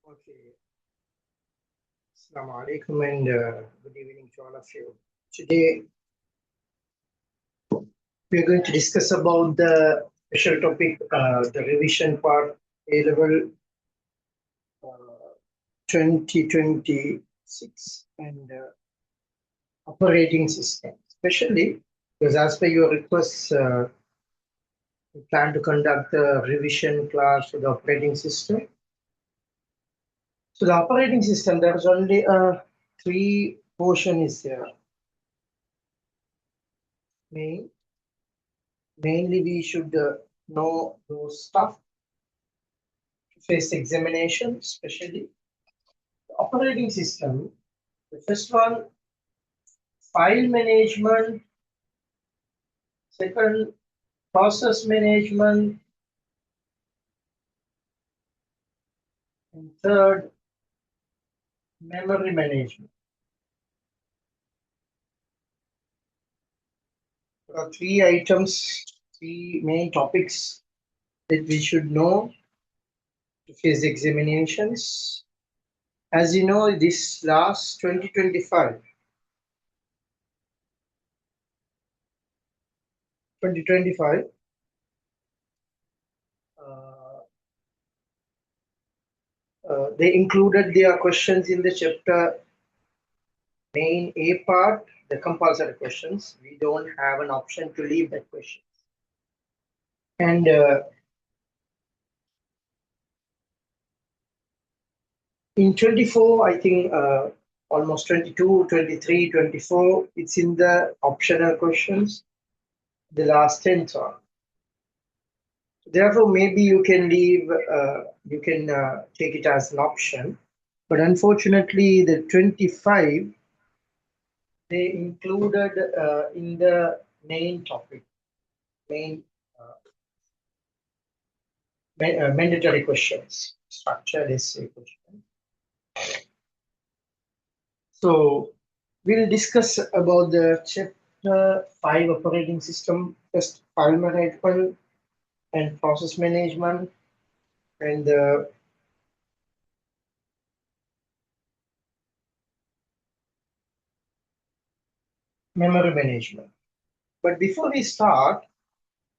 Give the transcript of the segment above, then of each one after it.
Okay. Assalamu alaikum and good evening to all of you. Today we are going to discuss about the special topic, the revision part, A-level 2026 and operating system. Especially because as per your request, we plan to conduct the revision class for the operating system. So the operating system, there is only three portion is there. Mainly we should know those stuff to face examination, especially the operating system. The first one, file management. Second, process management. And third, memory management. There are three items, three main topics that we should know to face examinations. As you know, this last 2025, they included their questions in the chapter main A part, the compulsory questions. We don't have an option to leave that question. And in 24, I think almost 22, 23, 24, it's in the optional questions. The last 10 are. Therefore, maybe you can leave, you can take it as an option. But unfortunately, the 25, they included in the main topic, mandatory questions, structured essay questions. So we'll discuss about the chapter 5 operating system, first file management and process management, and memory management. But before we start,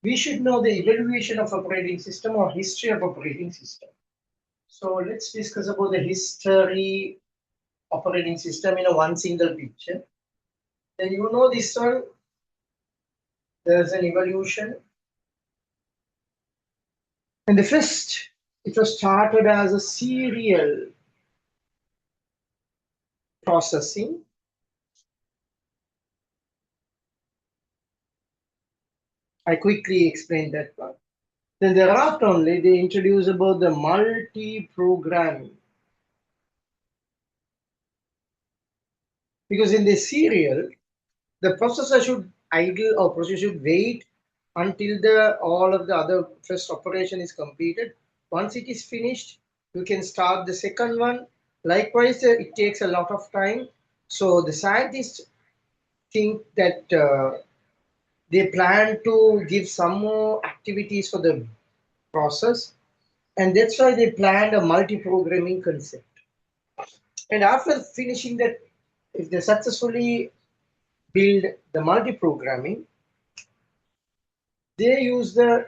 we should know the evaluation of operating system or history of operating system. So let's discuss about the history operating system in a one single picture. Then you know this one, there's an evolution. And the first, it was started as a serial processing. I quickly explained that part. Then thereafter only they introduced about the multi-programming. Because in the serial, the processor should idle or processor should wait until all of the other first operation is completed. Once it is finished, you can start the second one. Likewise, it takes a lot of time. So the scientists think that they plan to give some more activities for the process. And that's why they planned a multi-programming concept. And after finishing that, if they successfully build the multi-programming, they use the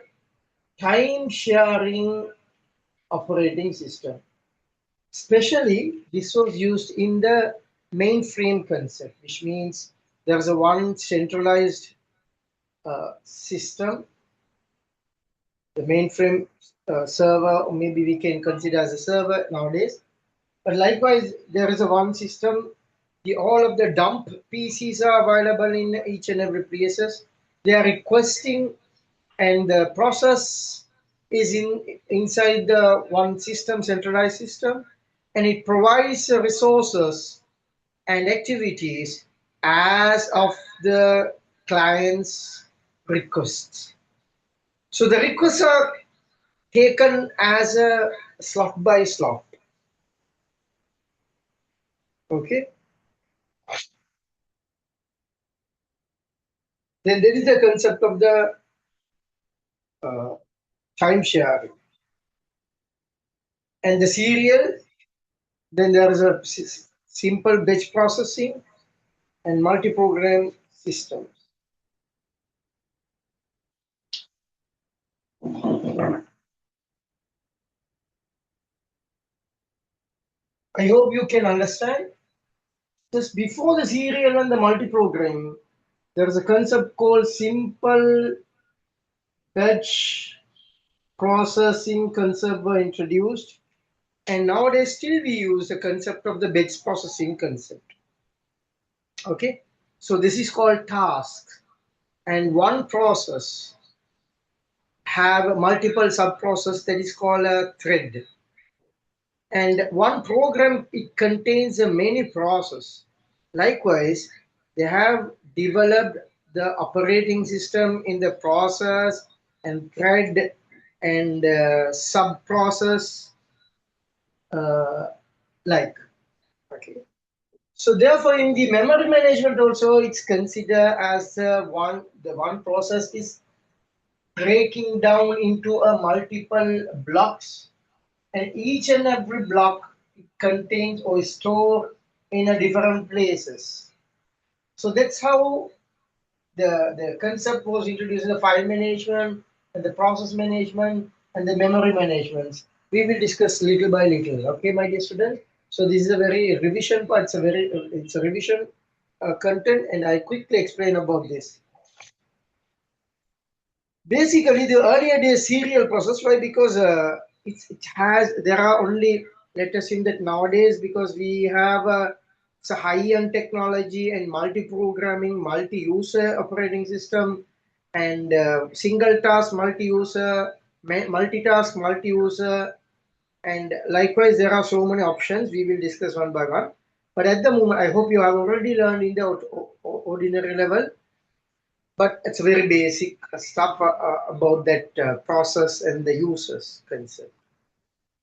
time sharing operating system. Especially, this was used in the mainframe concept, which means there's a one centralized system, the mainframe server, or maybe we can consider as a server nowadays. But likewise, there is a one system. All of the dump PCs are available in each and every places. They are requesting, and the process is inside the one system, centralized system, and it provides resources and activities as of the client's requests. So the requests are taken as a slot by slot. Okay. Then there is the concept of the uh, time sharing and the serial. Then there is a simple batch processing and multi-program systems. I hope you can understand. Just before the serial and the multi-program, there is a concept called simple batch processing concept were introduced, and nowadays still we use the concept of the batch processing concept. Okay, so this is called task, and one process have multiple sub-process that is called a thread. And one program, it contains a many process. Likewise, they have developed the operating system in the process and thread and sub-process like. Okay. So therefore, in the memory management also, it's considered as the one process is breaking down into a multiple blocks, and each and every block contains or is stored in a different places. So that's how the concept was introduced in the file management and the process management and the memory management. We will discuss little by little. Okay, my dear students. So this is a very revision part. It's a revision content, and I quickly explain about this. Basically, the earlier days serial process, why? Because there are only, let us assume that nowadays, because we have it's a high-end technology and multi-programming, multi-user operating system, and single task multi-user, multitask multi-user, and likewise there are so many options. We will discuss one by one. But at the moment, I hope you have already learned in the ordinary level, but it's very basic stuff about that process and the users concept.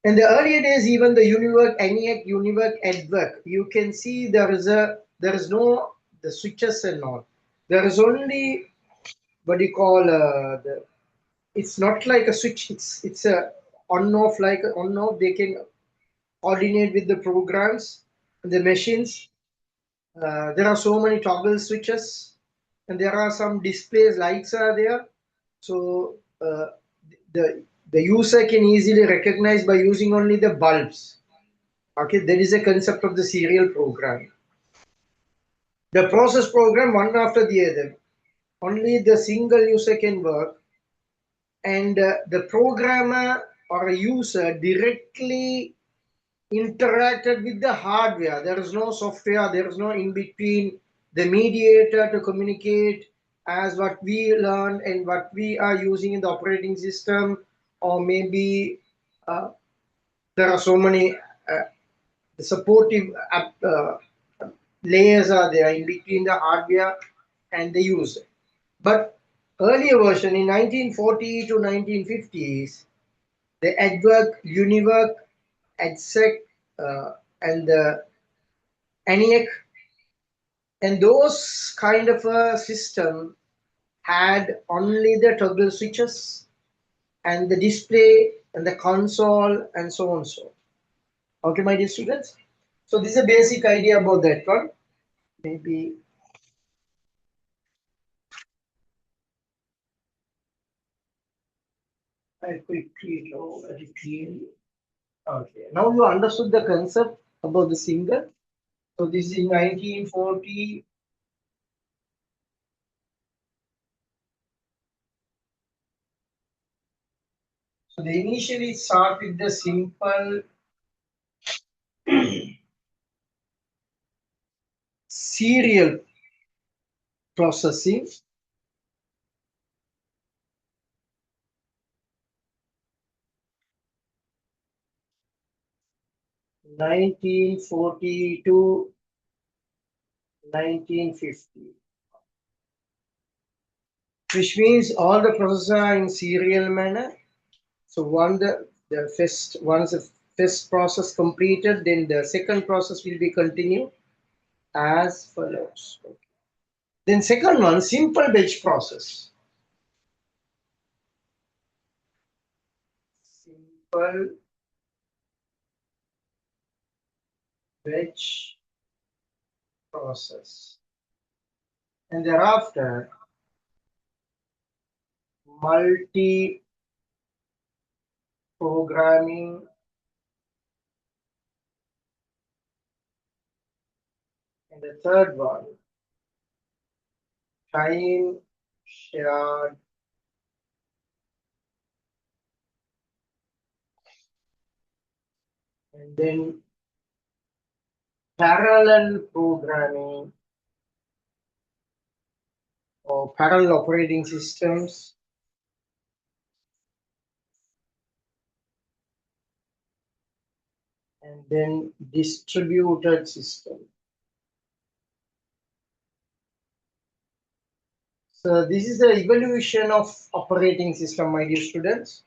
In the earlier days, even the uniwork, ENIAC, uniwork, EDWORK, you can see there is no the switches and all. There is only what you call the. It's not like a switch. It's a on off, like on off. They can coordinate with the programs and the machines. There are so many toggle switches, and there are some displays lights are there. So the user can easily recognize by using only the bulbs. Okay, there is a concept of the serial program. The process program one after the other. Only the single user can work, and the programmer or a user directly interacted with the hardware. There is no software, there is no in between the mediator to communicate as what we learned and what we are using in the operating system, or maybe there are so many supportive layers are there in between the hardware and the user. But earlier version in 1940 to 1950s, the EDWORK, UNIWORK, EDSEC, and the ENIAC, and those kind of a system had only the toggle switches and the display and the console, and so on. So, okay, my dear students. So this is a basic idea about that one. Maybe I quickly draw very clearly. Okay, now you understood the concept about the single. So this is 1940. So they initially start with the simple serial processing. 1940 to 1950, which means all the processes are in serial manner. So once the first process completed, then the second process will be continued as follows. Okay. Then second one, simple batch process. Simple batch process. And thereafter, multi-programming, and the third one, time shared and then parallel programming or parallel operating systems, and then distributed system. So this is the evolution of operating system, my dear students.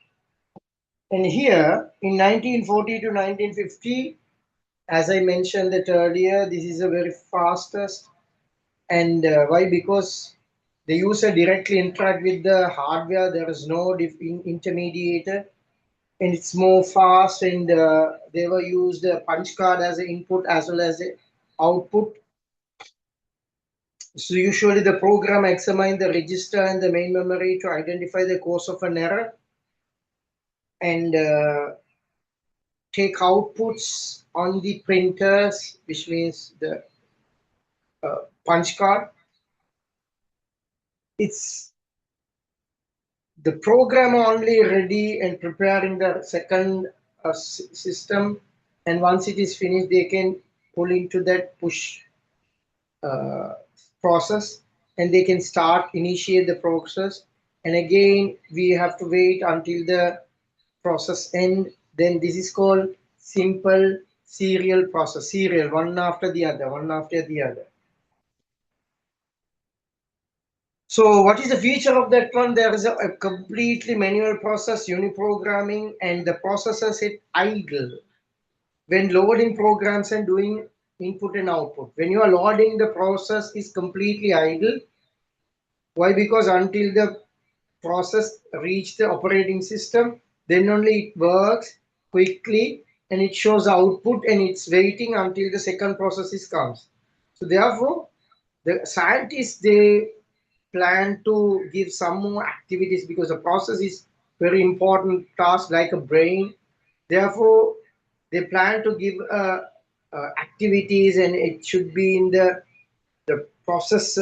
And here in 1940 to 1950, as I mentioned that earlier, this is a very fastest. And why? Because the user directly interact with the hardware. There is no intermediator, and it's more fast. And they were used a punch card as an input as well as an output. So usually the program examines the register and the main memory to identify the cause of an error and take outputs on the printers, which means the punch card. It's the program only ready and preparing the second system, and once it is finished, they can pull into that push uh, process, and they can initiate the process. And again, we have to wait until the process end. Then this is called simple serial process. Serial, one after the other, one after the other. So what is the feature of that one? There is a completely manual process, uniprogramming, and the processor sit idle when loading programs and doing input and output. When you are loading, the process is completely idle. Why? Because until the process reach the operating system, then only it works quickly and it shows output, and it's waiting until the second process is comes. So therefore, the scientists, they plan to give some more activities because the process is very important task like a brain. Therefore, they plan to give activities, and it should be in the process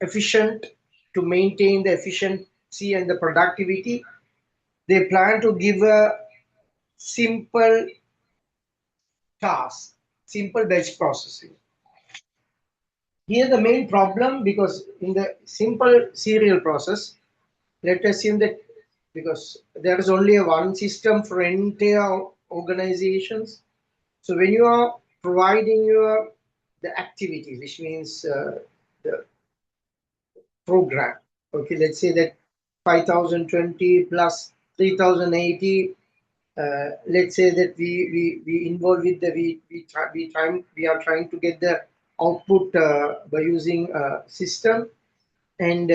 efficient to maintain the efficiency and the productivity. They plan to give a simple task, simple batch processing. Here the main problem, because in the simple serial process, let's assume that because there is only a one system for entire organizations. So when you are providing the activity, which means the program, okay, let's say that 5020 plus 3080. Let's say that we involve with the we are trying to get the output by using system, and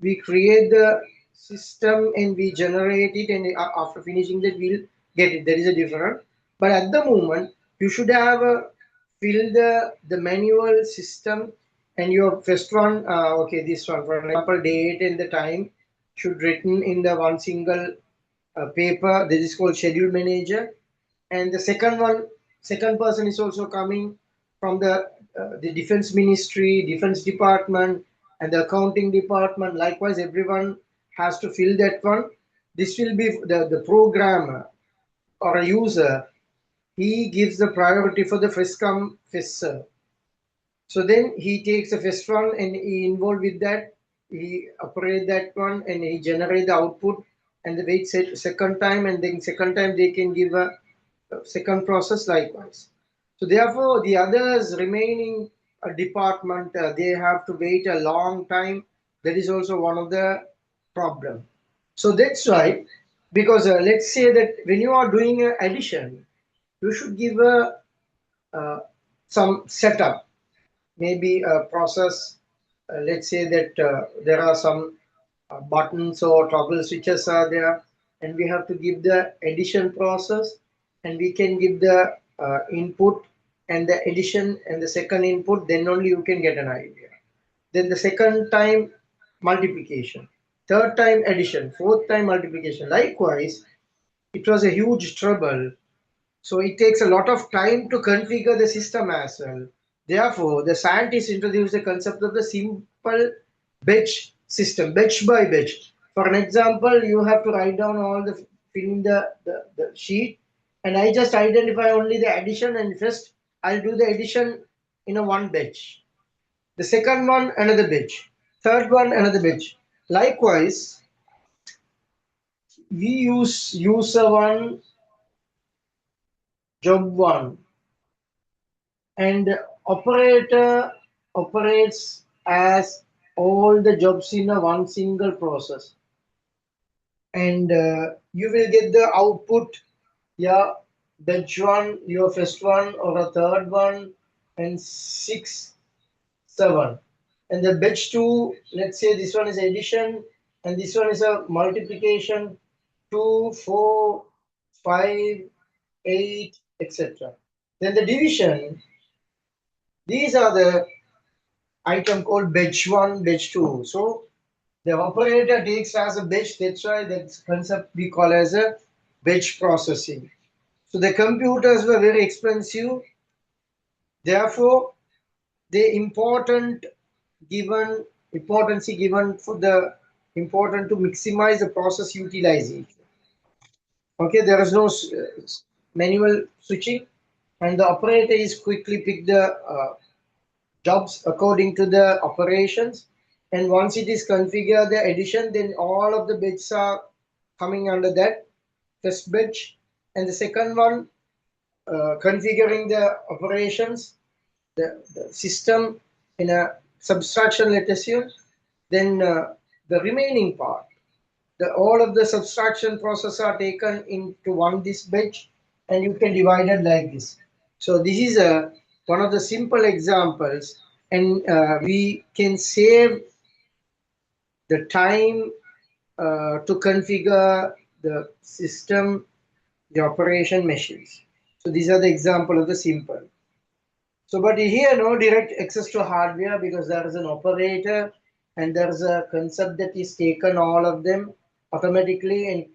we create the system and we generate it, and after finishing that we'll get it. There is a difference. But at the moment, you should have fill the manual system, and your first one, okay, this one, for example, date and the time should written in the one single paper. This is called schedule manager. And the second person is also coming from the defense ministry, defense department, and the accounting department. Likewise, everyone has to fill that one. This will be the programmer or a user. He gives the priority for the first come first serve. So then he takes the first one and he involved with that. He operate that one and he generate the output, and the wait second time, and then second time they can give a second process likewise. So therefore, the others remaining department, they have to wait a long time. That is also one of the problem. So that's why, because let's say that when you are doing an addition, you should give a some setup, maybe a process. Let's say that there are some buttons or toggle switches are there, and we have to give the addition process, and we can give the input and the addition and the second input, then only you can get an idea. Then the second time multiplication, third time addition, fourth time multiplication. Likewise, it was a huge trouble, so it takes a lot of time to configure the system as well. Therefore, the scientists introduced the concept of the simple batch system, batch by batch. For an example, you have to write down all the fill in the sheet, and I just identify only the addition, and first I'll do the addition in a one batch. The second one, another batch. Third one, another batch. Likewise, we use user one, job one, and operator operates as all the jobs in a one single process, and you will get the output, yeah, batch one, your first one, or a third one, and 6 7, and the batch two, let's say this one is addition and this one is a multiplication, 2 4 5 8, etc. Then the division, these are the item called batch 1, batch 2. So the operator takes as a batch, that's why that concept we call as a batch processing. So the computers were very expensive, therefore the importance given for the important to maximize the process utilization. Okay, there is no manual switching, and the operator is quickly pick the jobs according to the operations, and once it is configured the addition, then all of the bits are coming under that first batch, and the second one configuring the operations, the system in a subtraction, let us assume, then the remaining part, all of the subtraction process are taken into one this batch, and you can divide it like this. So this is one of the simple examples, and we can save the time to configure the system, the operation machines. So these are the example of the simple. So, but here no direct access to hardware, because there is an operator and there is a concept that is taken all of them automatically and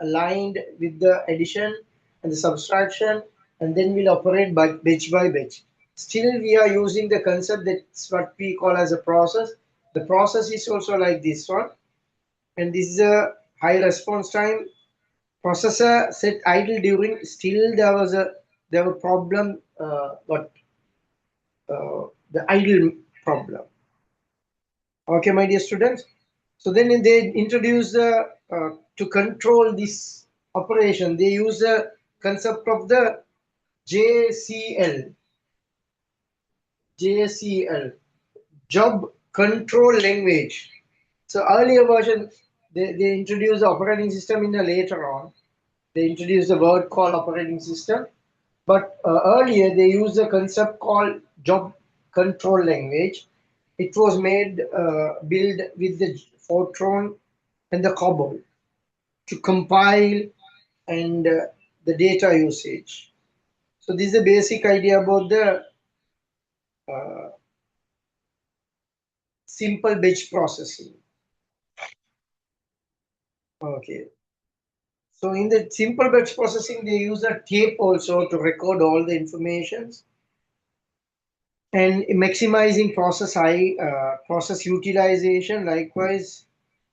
aligned with the addition and the subtraction, and then we'll operate by batch by batch. Still, we are using the concept that's what we call as a process. The process is also like this one, and this is a high response time. Processor set idle during. Still, there was a problem. What the idle problem. Okay, my dear students. So then they introduce to control this operation, they use the concept of the JCL, job control language. So earlier version, they introduced the operating system in the later on. They introduced the word called operating system. But earlier they used a concept called job control language. It was made built with the Fortran, and the COBOL to compile and the data usage. So this is the basic idea about the uh, simple batch processing. Okay. So in the simple batch processing, they use a tape also to record all the informations and maximizing process utilization. Likewise,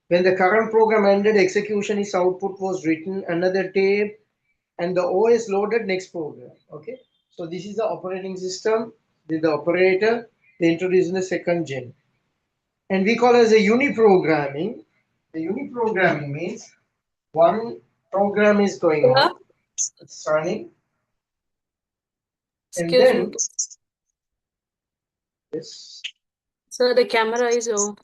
when the current program ended, execution its output was written, another tape, and the OS loaded next program. Okay, so this is the operating system with the operator they introduced in the second gen, and we call as a uniprogramming. The uniprogramming means one program is going Yeah. on, it's running, and Excuse me. then this. Sir, the camera is off.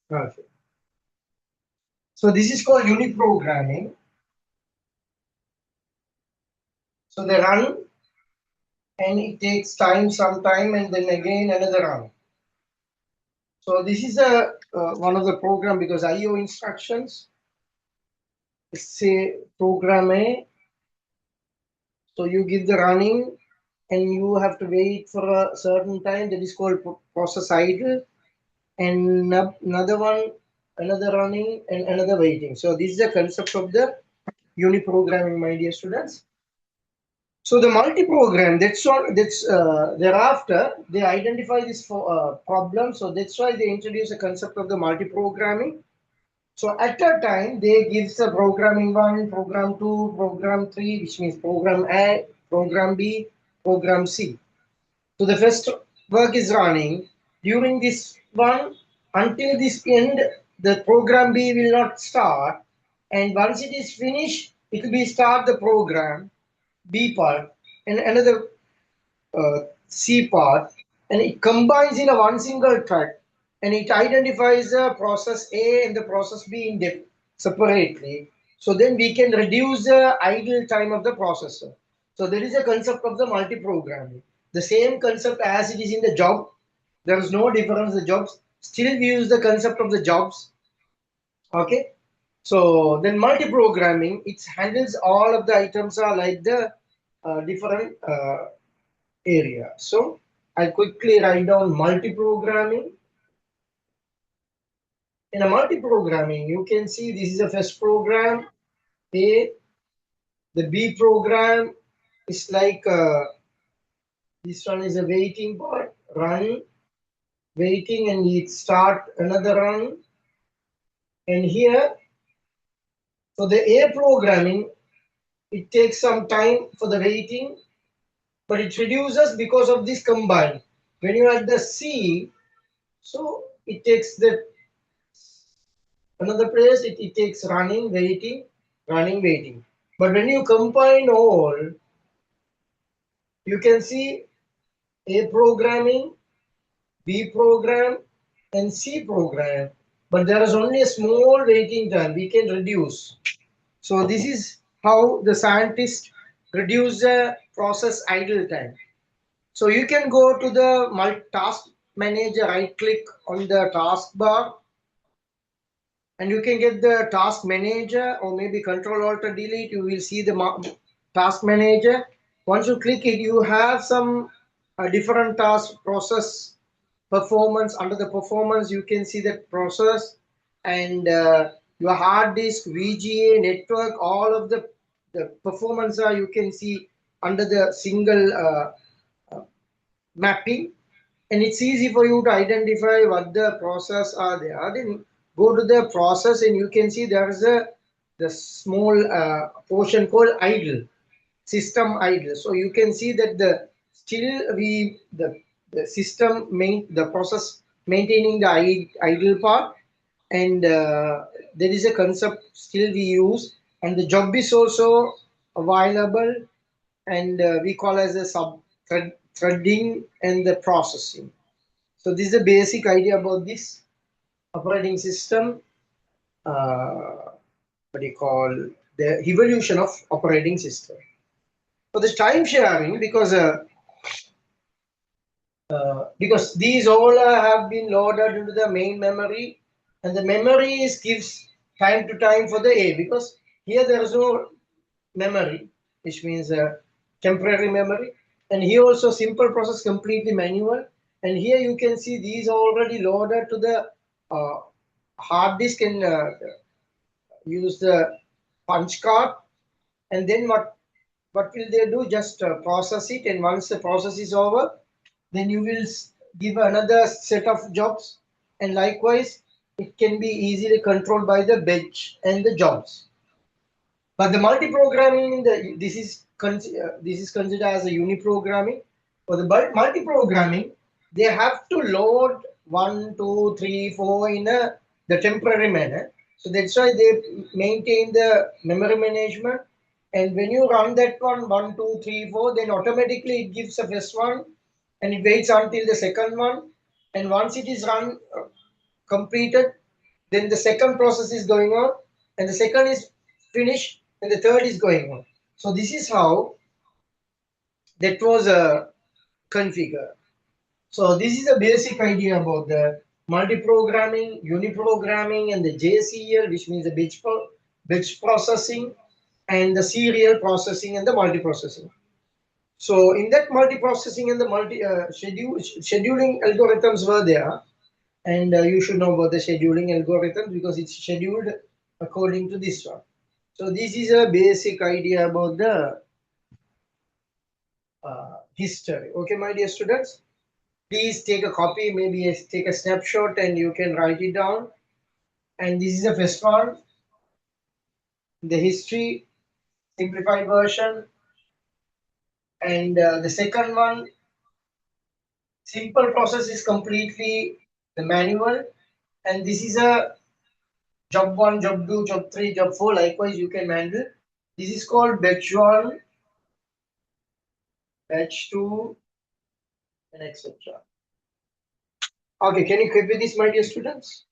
Okay. So this is called uniprogramming. So they run and it takes time, some time, and then again another run. So this is a one of the program because IO instructions. Say program A, so you give the running, and you have to wait for a certain time. That is called process idle, and another one, another running, and another waiting. So this is the concept of the uniprogramming, my dear students. So the multi-program, that's thereafter they identify this problem. So that's why they introduce the concept of the multi-programming. So at that time, they give the programming one, program two, program three, which means program A, program B, program C. So the first work is running. During this one, until this end, the program B will not start. And once it is finished, it will be start the program B part and another C part, and it combines in a one single track, and it identifies the process A and the process B in depth separately. So then we can reduce the idle time of the processor. So there is a concept of the multi-programming. The same concept as it is in the job. There is no difference. The jobs still we use the concept of the jobs. Okay. So then multi-programming, it handles all of the items are like the different area. So I quickly write down multi-programming. In a multi-programming, you can see this is the first program A. The B program is like this one is a waiting part, run, waiting, and it start another run. And here, for the A programming, it takes some time for the waiting, but it reduces because of this combine. When you add the C, so it takes the another place, it takes running, waiting, running, waiting. But when you combine all, you can see A programming, B program, and C program. But there is only a small waiting time. We can reduce. So this is how the scientists reduce the process idle time. So you can go to the task manager, right click on the taskbar, and you can get the task manager, or maybe control alt delete. You will see the task manager. Once you click it, you have some different task process performance. Under the performance, you can see the process and your hard disk, VGA, network, all of the performance are you can see under the single mapping, and it's easy for you to identify what the process are there. Then go to the process and you can see there is a the small portion called idle, system idle. So you can see that the still the system the process maintaining the idle part, and there is a concept still we use, and the job is also available, and we call as a sub threading and the processing. So this is the basic idea about this operating system. What do you call the evolution of operating system? For the time sharing, because these all have been loaded into the main memory, and the memory gives time to time for the A, because here there is no memory, which means temporary memory, and here also simple process completely manual, and here you can see these are already loaded to the uh, hard disk, and use the punch card, and then what will they do? Just process it, and once the process is over, then you will give another set of jobs, and likewise it can be easily controlled by the batch and the jobs. But the multi-programming, this is considered as a uni-programming. For the multi-programming, they have to load 1, 2, 3, 4 in the temporary manner. So that's why they maintain the memory management. And when you run that one, 1, 2, 3, 4, then automatically it gives the first one, and it waits until the second one. And once it is run completed, then the second process is going on, and the second is finished, and the third is going on. So this is how that was configured. So this is a basic idea about the multi-programming, uni-programming, and the JCL, which means the batch processing, and the serial processing and the multi-processing. So in that multi-processing and the scheduling algorithms were there, and you should know about the scheduling algorithm because it's scheduled according to this one. So this is a basic idea about the history. Okay, my dear students, please take a copy, maybe take a snapshot, and you can write it down. And this is the first one, the history simplified version, and the second one, simple process, is completely the manual, and this is a job 1, job 2, job 3, job 4. Likewise, you can handle. This is called batch 1, batch 2, and etc. Okay, can you copy this, my dear students?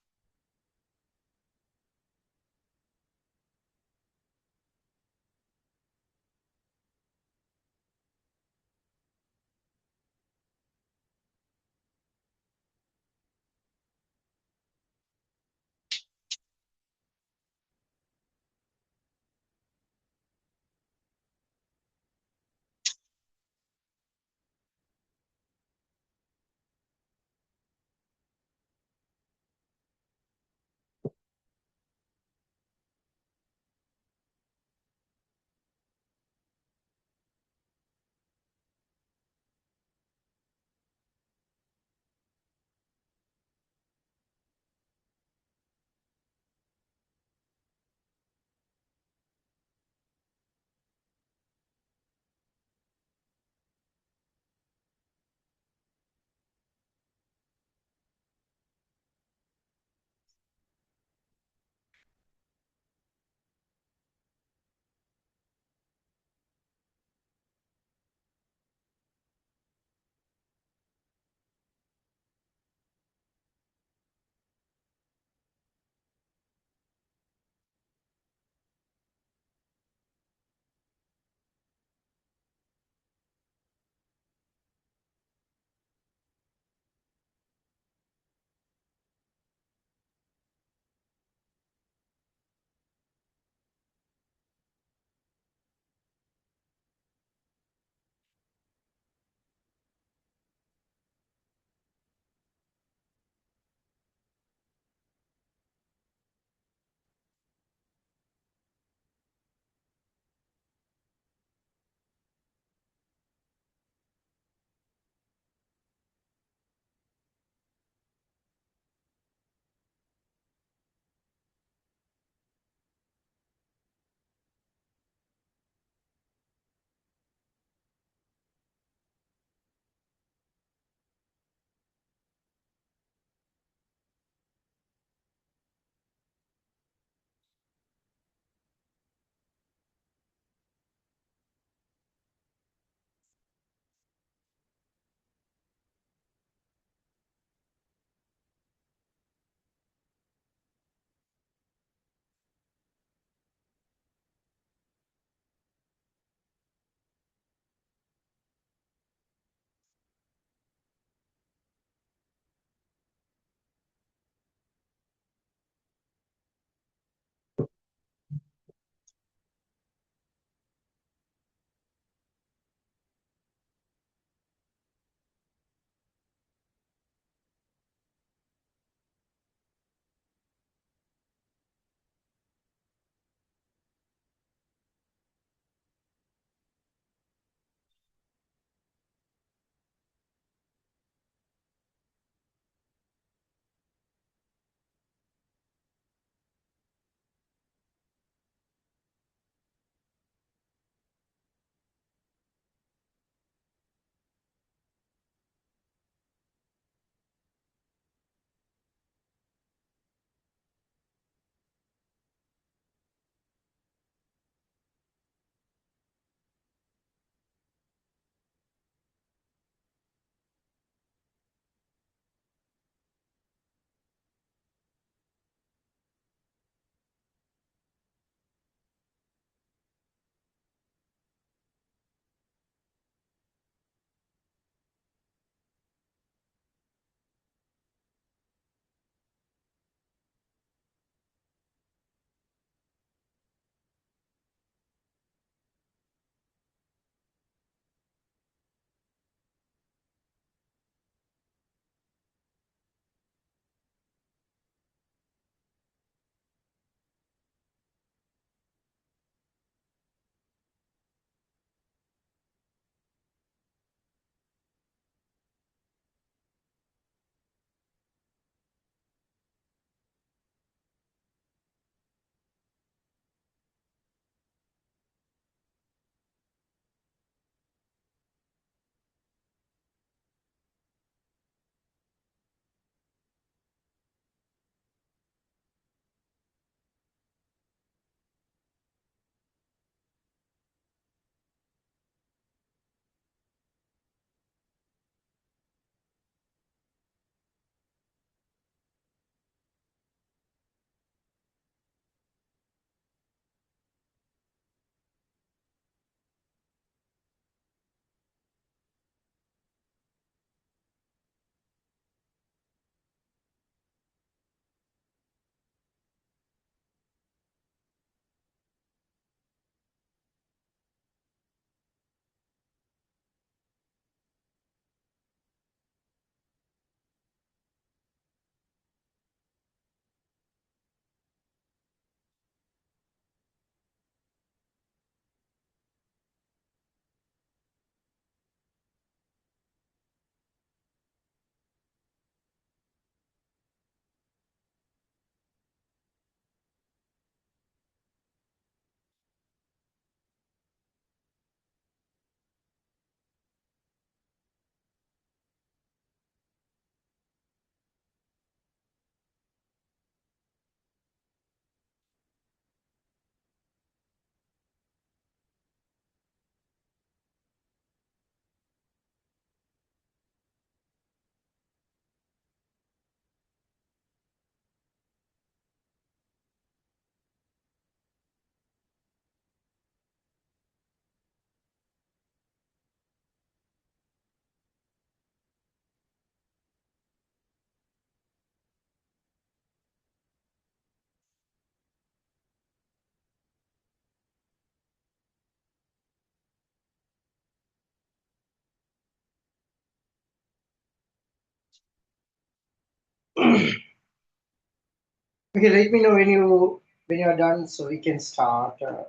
Okay, let me know when you are done, so we can start. I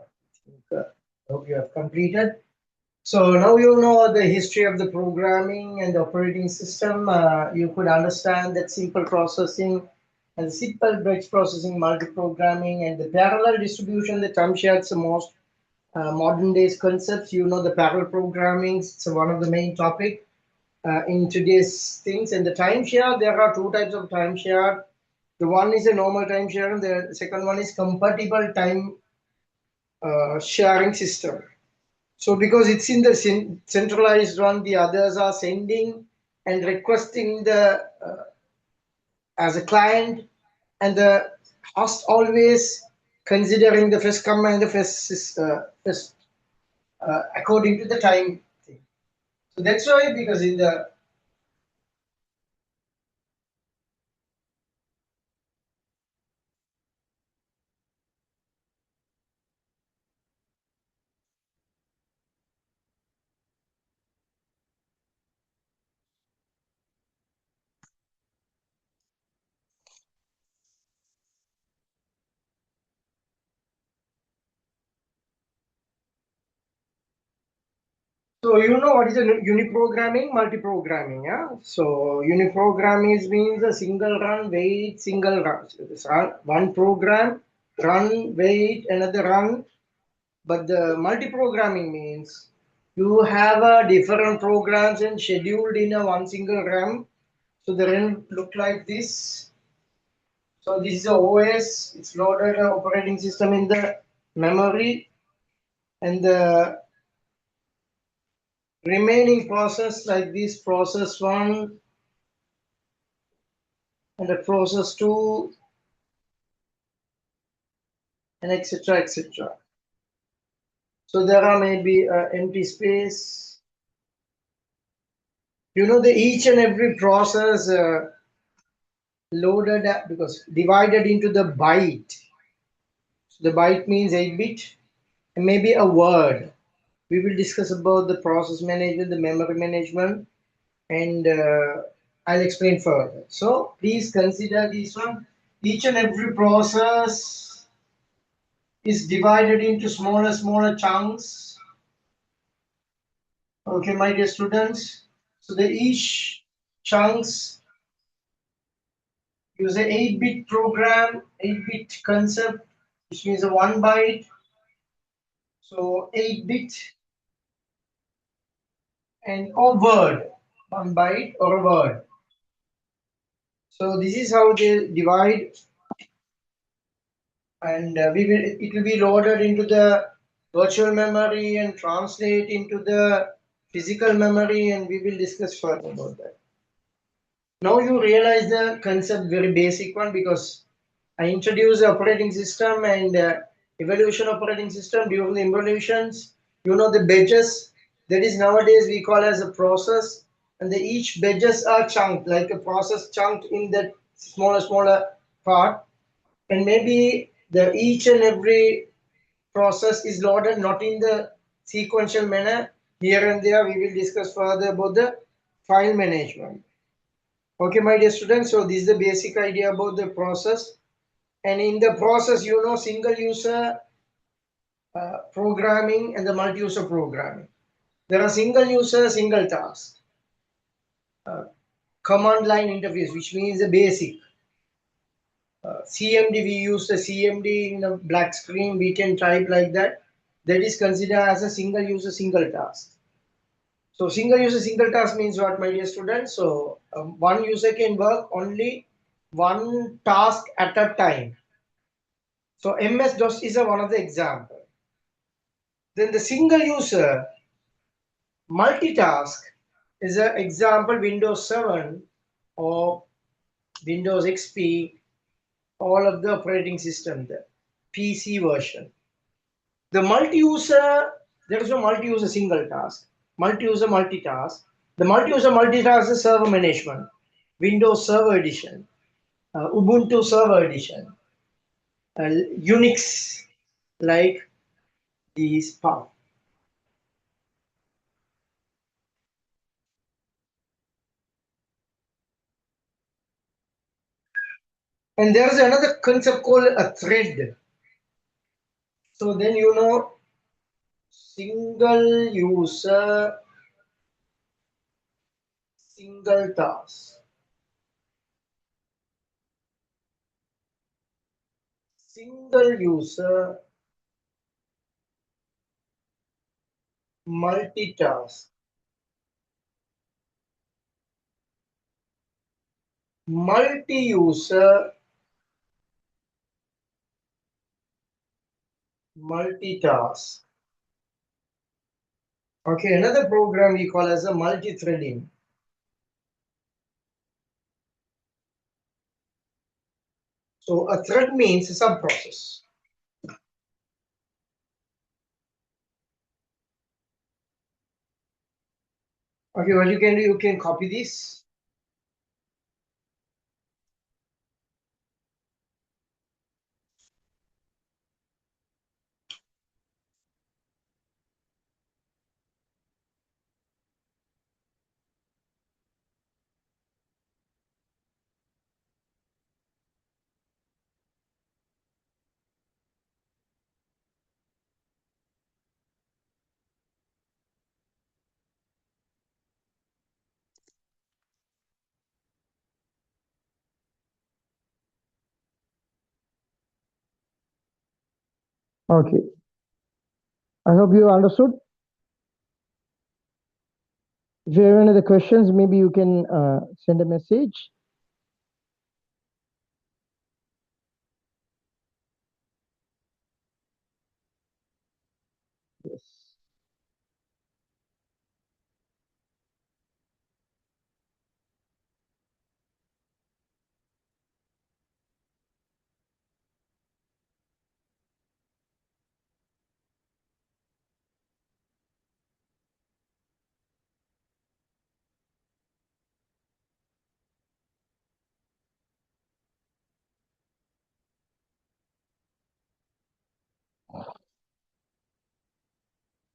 hope you have completed. So now you know the history of the programming and the operating system. You could understand that simple processing and simple batch processing, multi-programming, and the parallel distribution. The term shares the most modern days concepts. You know the parallel programming. It's one of the main topic in today's things. And the time share, there are two types of time share. The one is a normal time share, and the second one is compatible time sharing system. So because it's in the centralized one, the others are sending and requesting the as a client, and the host always considering the first come and the first according to the time thing. So that's why, because in the so you know what is a uniprogramming, multi-programming, yeah? So uniprogramming means a single run, wait, single run. So this one program, run, wait, another run. But the multi-programming means you have different programs and scheduled in a one single RAM. So the RAM look like this. So this is the OS. It's loaded operating system in the memory, and the remaining process like this, process one and the process two, and etc. etc. So there are maybe empty space. You know the each and every process loaded because divided into the byte. So the byte means 8-bit and maybe a word. We will discuss about the process management, the memory management, and I'll explain further. So please consider this one. Each and every process is divided into smaller chunks. Okay, my dear students. So the each chunks use a 8-bit program, 8-bit concept, which means a 1 byte. So 8-bit and or word, 1 byte or a word. So this is how they divide, and it will be loaded into the virtual memory and translate into the physical memory, and we will discuss further about that. Now you realize the concept, very basic one, because I introduced the operating system and evolution operating system. During the evolutions, you know the badges, that is nowadays we call as a process, and each badges are chunked like a process chunked in that smaller part, and maybe the each and every process is loaded not in the sequential manner. Here and there we will discuss further about the file management. Okay, my dear students, so this is the basic idea about the process. And in the process, you know, single user programming and the multi-user programming. There are single user, single task. Command line interface, which means the basic. CMD, we use the CMD in a black screen, we can type like that. That is considered as a single user, single task. So single user, single task means what, my dear students? So one user can work only one task at a time. So MS-DOS is one of the example. Then the single user multitask is an example Windows 7 or Windows XP, all of the operating system, the PC version. The multi-user, there is no multi-user single task. Multi-user multitask. The multi-user multitask is server management, Windows Server Edition, Ubuntu Server Edition, Unix, like these part. And there is another concept called a thread. So then you know single user, single task. Single user, multitask. Multi-user, multitask. Okay, another program we call as a multi-threading. So a thread means a sub-process. Okay, what you can do, you can copy this. Okay, I hope you understood. If you have any other questions, maybe you can send a message. Yes.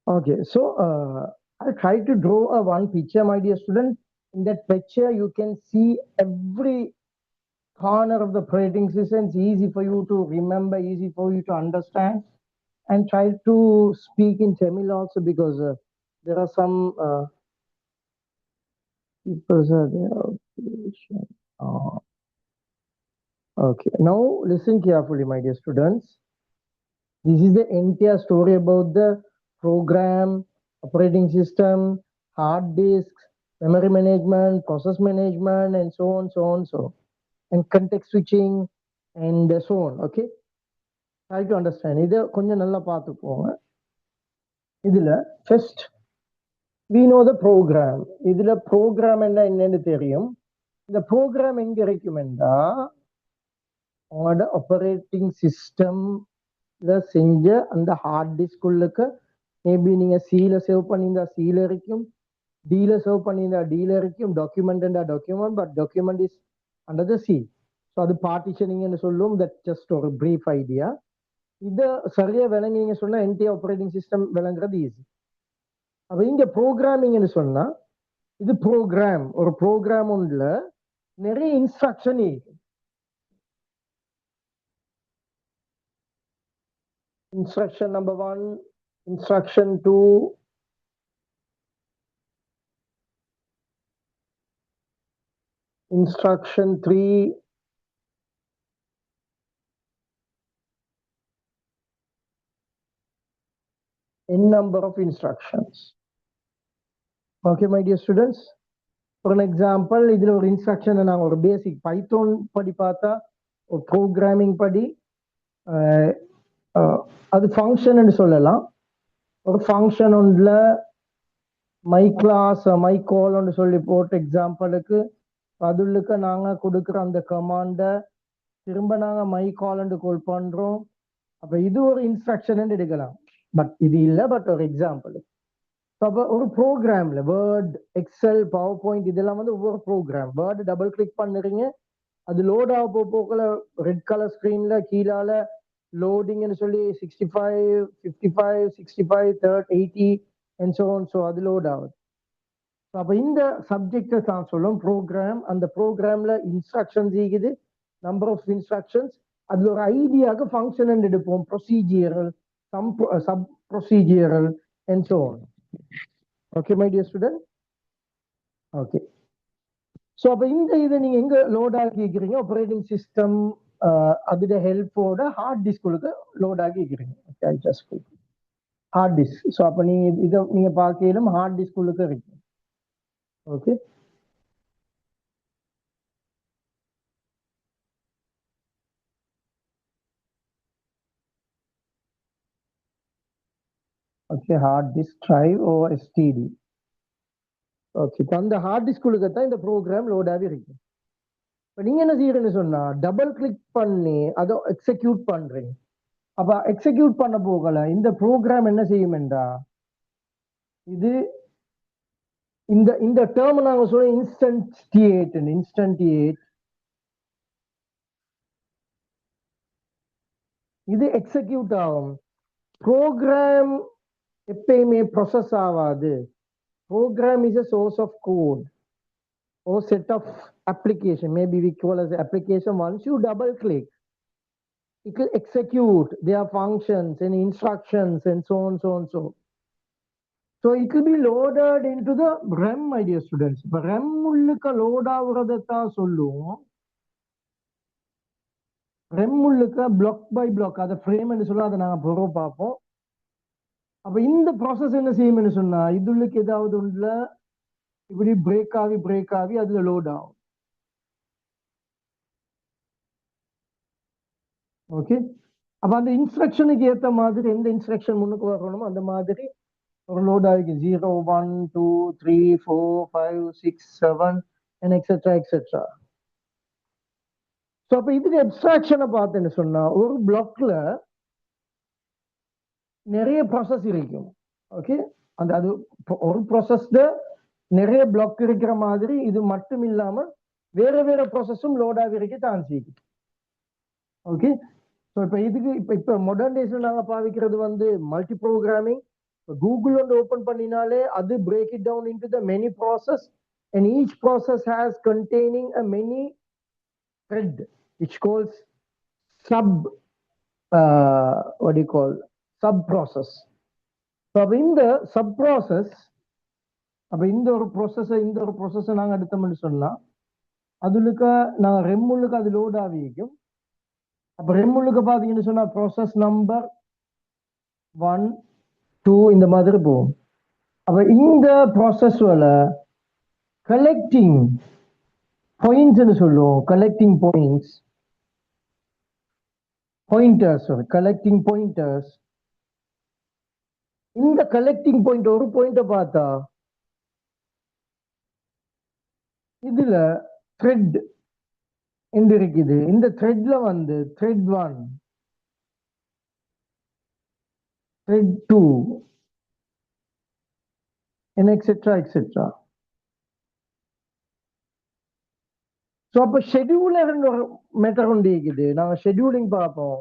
Okay, so I'll try to draw a one picture, my dear student. In that picture, you can see every corner of the operating system. It's easy for you to remember, easy for you to understand, and try to speak in Tamil also because there are some people are there. Okay, now listen carefully, my dear students. This is the entire story about the program, operating system, hard disks, memory management, process management, and so on, so on, so, and context switching, and so on. Okay, try to understand. இது கொஞ்சம் நல்லா பார்த்துப்போங்க. இதுல first we know the program. இதுல program என்னன்னு தெரியும். இந்த program எங்க இருக்குமெண்டா உங்களோட operating system செஞ்ச அந்த ஹார்ட் டிஸ்க் உள்ளுக்கு மேபி நீங்க சில சேவ் பண்ணியிருந்தா சில இருக்கும், டில சேவ் பண்ணியிருந்தா டில இருக்கும், document document, but document is under the C. So அது பார்ட்டிஷனிங்னு சொல்லும். தட் ஜஸ்ட் ஒரு பிரீஃப் ஐடியா. இதை சரியா விளங்கினீங்க சொன்னா என்டையர் ஆப்ரேட்டிங் சிஸ்டம் விளங்குறது ஈஸி. அப்ப இங்க ப்ரோக்ராமிங்னு சொன்னா இது ப்ரோக்ராம். ஒரு ப்ரோக்ராம் ஒன்றுல நிறைய இன்ஸ்ட்ரக்ஷன் இருக்கு. Instruction number 1, instruction 2, instruction 3, n number of instructions. Okay, my dear students. For an example, இதுல ஒரு instruction நாங்க ஒரு basic Python படி பார்த்தா ஒரு programming படி அது function ன்னு சொல்லலாம். ஒரு function ஒன்றுல my class my call ன்னு சொல்லி போட்டு எக்ஸாம்பிளுக்கு அதுக்கு நாங்க கொடுக்குற அந்த கமாண்ட திரும்ப நாங்க my call ன்னு கால் பண்றோம். அப்ப இது ஒரு இன்ஸ்ட்ரக்ஷன் எடுக்கலாம். பட் இது இல்லை, பட் ஒரு எக்ஸாம்பிள். அப்போ ஒரு ப்ரோக்ராம்ல வேர்ட், எக்ஸல், பவர் பாயிண்ட் இதெல்லாம் வந்து ஒவ்வொரு ப்ரோக்ராம். வேர்டு டபுள் கிளிக் பண்ணுறீங்க, அது லோட் ஆக போகல ரெட் கலர் ஸ்க்ரீன்ல கீழால லோடிங்னு சொல்லி 65, 55, 65, 30, 80 and so on. ஸோ அது லோட் ஆகுது. அப்போ இந்த சப்ஜெக்டை தான் சொல்லும் ப்ரோக்ராம். அந்த ப்ரோக்ராம்ல இன்ஸ்ட்ரக்ஷன்ஸ் இருக்குது, number of instructions, அதுல ஒரு ஐடியாக்கு ஃபங்க்ஷன் எடுப்போம், procedural, sub procedural and so on. Okay, my dear student. Okay. So அப்ப இந்த இதை நீங்க எங்க லோட் ஆகிக்கிறீங்க? ஆப்பரேட்டிங் சிஸ்டம் அதோட ஹெல்ப்போட ஹார்ட் டிஸ்குக்கு லோட் ஆகிக்கிறீங்க. Okay, I just put hard disk. So அப்ப நீங்க இதை நீங்க பார்க்கலும் ஹார்ட் டிஸ்குக்கு இருக்கு. Okay, okay, hard disk drive ஓ எஸ்டிடி. ஓகே, இப்போ அந்த ஹார்ட் டிஸ்குக்கு தான் இந்த ப்ரோக்ராம் லோட் ஆகி இருக்கு. இப்போ நீங்க என்ன செய்யறீங்கன்னு சொன்னா டபுள் கிளிக் பண்ணி அதை எக்ஸிக்யூட் பண்றீங்க. அப்ப எக்ஸிக்யூட் பண்ண போகல இந்த ப்ரோக்ராம் என்ன செய்யுமென்றா, இது இந்த இந்த டேர்ம் நாங்க சொல்ல இன்ஸ்டன்டியேட் இது எக்ஸிக்யூட் ஆகும். ப்ரோக்ராம் எப்பயுமே ப்ராசஸ் ஆகாது. Program is a source of code or set of application, maybe we call as application. Once you double click, it will execute their functions and instructions and so on, so on, so. So it will be loaded into the RAM, my dear students. But RAM உள்ளுக்க load ஆகுறதைத்தான் சொல்லுவோம். RAM உள்ளுக்க block by block, அதை frame என்று சொல்ல, அதை நாங்க பொறுவ பார்ப்போம். அப்ப இந்த ப்ராசஸ் என்ன செய்யும்னு சொன்னா, இதுள்ளுக்கு ஏதாவது உள்ள இப்படி பிரேக் ஆகி அதுல லோட் ஆகும். ஓகே, அப்ப அந்த இன்ஸ்ட்ரக்ஷனுக்கு ஏத்த மாதிரி எந்த இன்ஸ்ட்ரக்ஷன் முன்னுக்கு வரணுமோ அந்த மாதிரி ஒரு லோட் ஆகி 0, 1, 2, 3, 4, 5, 6, 7 and etc. ஸோ அப்ப இதுக்கு எப்ஸ்ட்ராக்ஷனை பார்த்தேன்னு சொன்னா, ஒரு பிளாக்ல நிறைய ப்ராசஸ் இருக்கும். ஓகே, அந்த அது ஒரு ப்ராசஸ்ல நிறைய பிளாக் இருக்கிற மாதிரி இது மட்டும் இல்லாம வேற வேற ப்ராசஸும் லோட் ஆகி இருக்க சான்ஸ் இருக்கு. ஓகே, ஸோ இப்போ இதுக்கு இப்போ மாடர்ன் டேஸ்ல நாங்கள் பாவிக்கிறது வந்து மல்டி ப்ரோக்ராமிங். கூகுள் வந்து ஓப்பன் பண்ணினாலே அது break it down into the many process and each process has containing a many thread which calls what do you call sub process. So இந்த சப் ப்ராசஸ், அப்ப இந்த ஒரு ப்ராசஸை நாங்க எடுத்தோம்னு சொன்னா அதுலுக்க நான் ரெம்முள்ளுக்கு அது லோட் ஆகிக்கும். அப்ப ரெம்முள்ளுக்கு பாத்தீங்கன்னு சொன்னா ப்ராசஸ் நம்பர் 1, 2 இந்த மாதிரி போகும். அப்ப இந்த ப்ராசஸ்ல கலெக்டிங் பாயிண்ட்ஸ் சொல்லுவோம். Collecting pointers. இந்த கலெக்டிங் பாயிண்ட் ஒரு பாயிண்ட பார்த்தா இதுல த்ரெட் என்று இருக்குது. இந்த த்ரெட்ல வந்து த்ரெட் 1, த்ரெட் 2 etc. ஸோ அப்ப ஷெட்யூலர் ஒரு மெத்தட் கொண்டு இருக்குது. நாங்க ஷெட்யூலிங் பார்ப்போம்.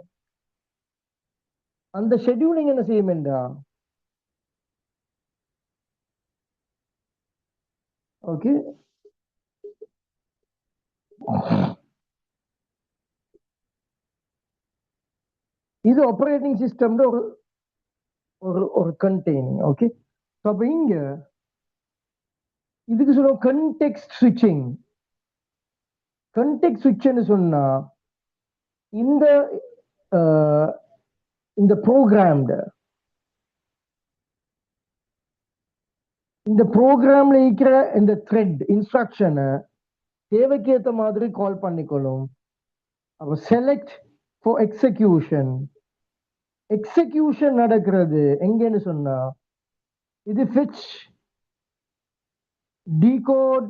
அந்த ஷெட்யூலிங் என்ன செய்யுமென்றா, ஓகே, இது ஆப்பரேட்டிங் சிஸ்டம்ல ஒரு கண்டெய்னிங். ஓகே, அப்ப இங்க இதுக்கு சொல்லுவோம் கண்டெக்ஸ்ட் ஸ்விட்சிங். கண்டெக்ஸ்ட் ஸ்விட்ச்னு சொன்னா இந்த ப்ரோக்ராம்ல இருக்கிற இந்த த்ரெட் இன்ஸ்ட்ரக்ஷனை தேவைக்கேற்ற மாதிரி கால் பண்ணிக்கொள்ளும். அப்ப செலக்ட் ஃபார் எக்ஸிகியூஷன் நடக்கிறது எங்கன்னு சொன்னா இது fetch, decode,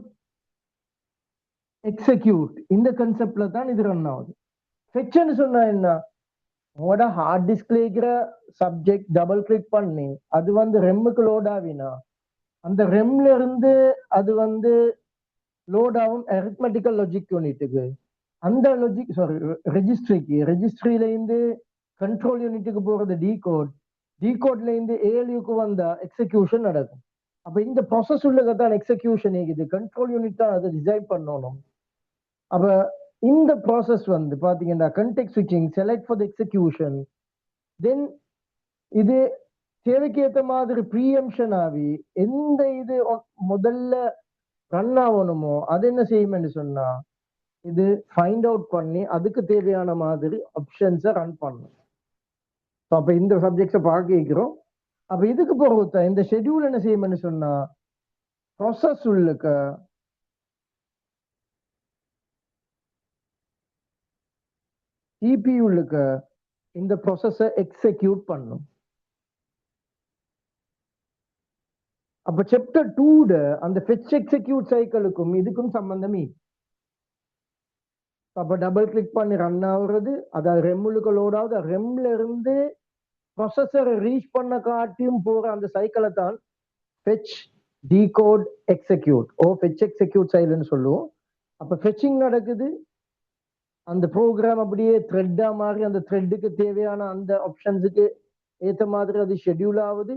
execute இந்த கான்செப்ட்ல தான் இது ரன் ஆகுது. fetchன்னு சொன்னா என்ன, உங்களோட ஹார்ட் டிஸ்க்ல இருக்கிற சப்ஜெக்ட் டபுள் கிளிக் பண்ணி அது வந்து ரெம்முக்கு லோட் ஆகினா அந்த ரெம்ல இருந்து அது வந்து லோட் ஆகும் அரித்மெட்டிக்கல் லாஜிக் யூனிட்டுக்கு. அந்த லாஜிக் ரெஜிஸ்ட்ரியில இருந்து கண்ட்ரோல் யூனிட்டுக்கு போறது டிகோட்ல இருந்து ஏஎல்யூக்கு வந்தா எக்ஸிகியூஷன் நடக்கும். அப்ப இந்த ப்ராசஸ் உள்ளதான் எக்ஸிகியூஷன் இருக்குது. கண்ட்ரோல் யூனிட் தான் அதை டிசைன் பண்ணணும். அப்ப இந்த ப்ராசஸ் வந்து பாத்தீங்கன்னா context switching, select for the execution, then இது தேவைக்கு ஏத்த மாதிரி ப்ரீஎம்ஷன் ஆகி எந்த இது முதல்ல ரன் ஆகணுமோ அது என்ன செய்யும்னு சொன்னா இது ஃபைண்ட் அவுட் பண்ணி அதுக்கு தேவையான மாதிரி ஆப்ஷன்ஸை ரன் பண்ணும். அப்ப இந்த சப்ஜெக்ட்ஸை பார்க்கிறோம். அப்ப இதுக்கு போக இந்த ஷெட்யூல் என்ன செய்யும்னு சொன்னா ப்ராசஸ் உள்ளுக்க CPU உள்ளுக்க இந்த ப்ராசஸை எக்ஸிக்யூட் பண்ணும். அப்ப சாப்டர் 2 அந்த ஃபெட்ச் எக்ஸிக்யூட் சைக்கிளுக்கும் இதுக்கும் சம்பந்தமே. அப்ப டபுள் கிளிக் பண்ணி ரன் ஆகுறது, அதாவது ரெம்முளுக்கு லோட் ஆகுது, ரெம்ல இருந்து ப்ரொசஸரை ரீச் பண்ண காட்டியும் போற அந்த சைக்கிளை தான் fetch decode execute fetch execute சைக்கிள்னு சொல்லுவோம். அப்ப ஃபெட்சிங் நடக்குது, அந்த ப்ரோக்ராம் அப்படியே த்ரெட்டா மாறி அந்த த்ரெட்டுக்கு தேவையான அந்த ஆப்ஷன்ஸுக்கு ஏத்த மாதிரி அது ஷெட்யூல் ஆகுது.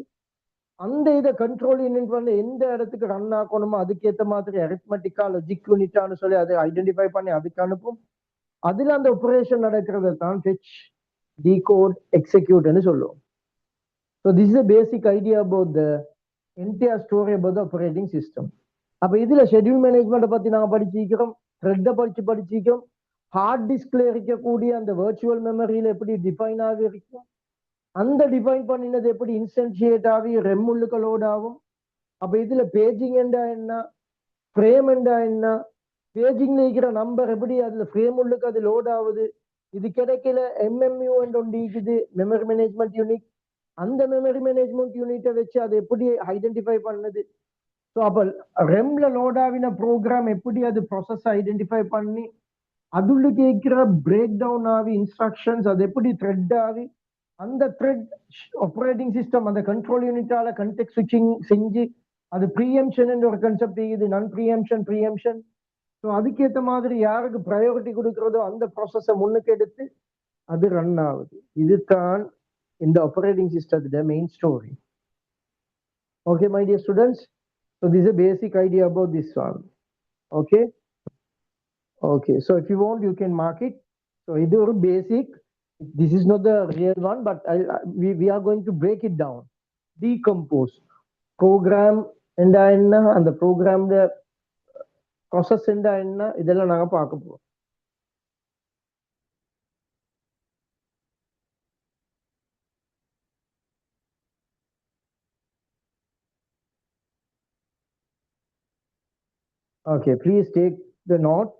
அந்த இதை கண்ட்ரோல் யூனிட் வந்து எந்த இடத்துக்கு ரன் ஆக்கணுமோ அதுக்கேற்ற மாதிரி அரித்மெட்டிக்கா லாஜிக் யூனிட்டான்னு சொல்லி அதை ஐடென்டிஃபை பண்ணி அதுக்கு அனுப்பும். அதுல அந்த ஆபரேஷன் நடக்கிறது தான் ஃபெட்ச் டீகோட் எக்ஸிக்யூட்னு சொல்லுவோம். So this is a basic idea about the entire story about the operating system. அப்ப இதுல ஷெட்யூல் மேனேஜ்மெண்ட்டை பத்தி நாங்க படிச்சிருக்கிறோம், த்ரெட்டை படிச்சிருக்கோம், ஹார்ட் டிஸ்க்ல இருக்கக்கூடிய அந்த வர்ச்சுவல் மெமரியில எப்படி டிஃபைன் ஆகி இருக்கும், அந்த டிஃபைன் பண்ணினது எப்படி இன்ஸ்டன்ஷியேட் ஆகி ரெம் உள்ளுக்கு லோட் ஆகும். அப்ப இதுல பேஜிங் என்றா என்ன, ஃப்ரேம் என்றா என்ன, பேஜிங்ல இருக்கிற நம்பர் எப்படி அதுல ஃப்ரேம் உள்ளுக்கு அது லோட் ஆகுது, இது கிடைக்கல MMU என்று ஒன்று இருக்குது மெமரி மேனேஜ்மெண்ட் யூனிட், அந்த மெமரி மேனேஜ்மெண்ட் யூனிட்டை வச்சு அதை எப்படி ஐடென்டிஃபை பண்ணுது. ஸோ அப்ப ரெம்ல லோட் ஆகின ப்ரோக்ராம் எப்படி அது ப்ராசஸ் ஐடென்டிஃபை பண்ணி அதுள்ள கேட்கிற பிரேக் டவுன் ஆகி இன்ஸ்ட்ரக்ஷன்ஸ் அது எப்படி த்ரெட் ஆகி அந்த த்ரெட் ஆப்ரேட்டிங் சிஸ்டம் அந்த கண்ட்ரோல் யூனிட்டால கண்டெக்ஸ்ட் ஸ்விட்சிங் செஞ்சு அது ப்ரீஎம்ஷன் என்ற ஒரு கான்செப்ட் இது நான் ப்ரீஎம்ஷன். ஸோ அதுக்கேற்ற மாதிரி யாருக்கு ப்ரையாரிட்டி கொடுக்கிறதோ அந்த ப்ராசஸை முன்னுக்கு எடுத்து அது ரன் ஆகுது. இதுதான் இந்த ஆப்ரேட்டிங் சிஸ்டத்தோட main story. Okay my dear students, so this is a basic idea about this one. Okay. Okay, so if you want, you can mark it. So இது ஒரு basic. This is not the real one, but we are going to break it down, decompose. Program என்றா என்ன, அந்த ப்ரோக்ராம்ல process என்றா என்ன, இதெல்லாம் நாங்க பார்க்க போறோம். Okay, please take the note.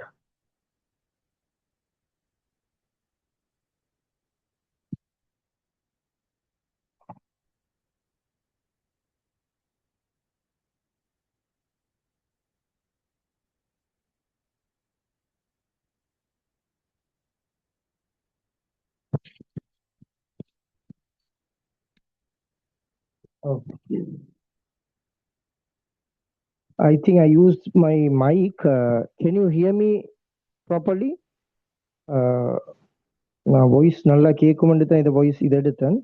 Okay. I think I used my mic. Can you hear me properly? நான் வாய்ஸ் நல்லா கேட்குமென்று தான் இந்த வாய்ஸ் இதை எடுத்தேன்.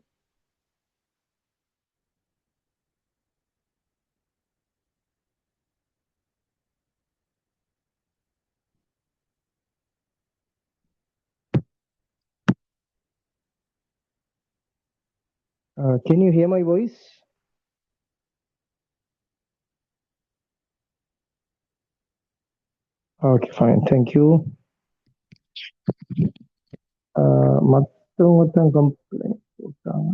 Can you hear my voice? Okay, fine. Thank you. மற்றவங்க கம்ப்ளைண்ட் போட்டாங்க.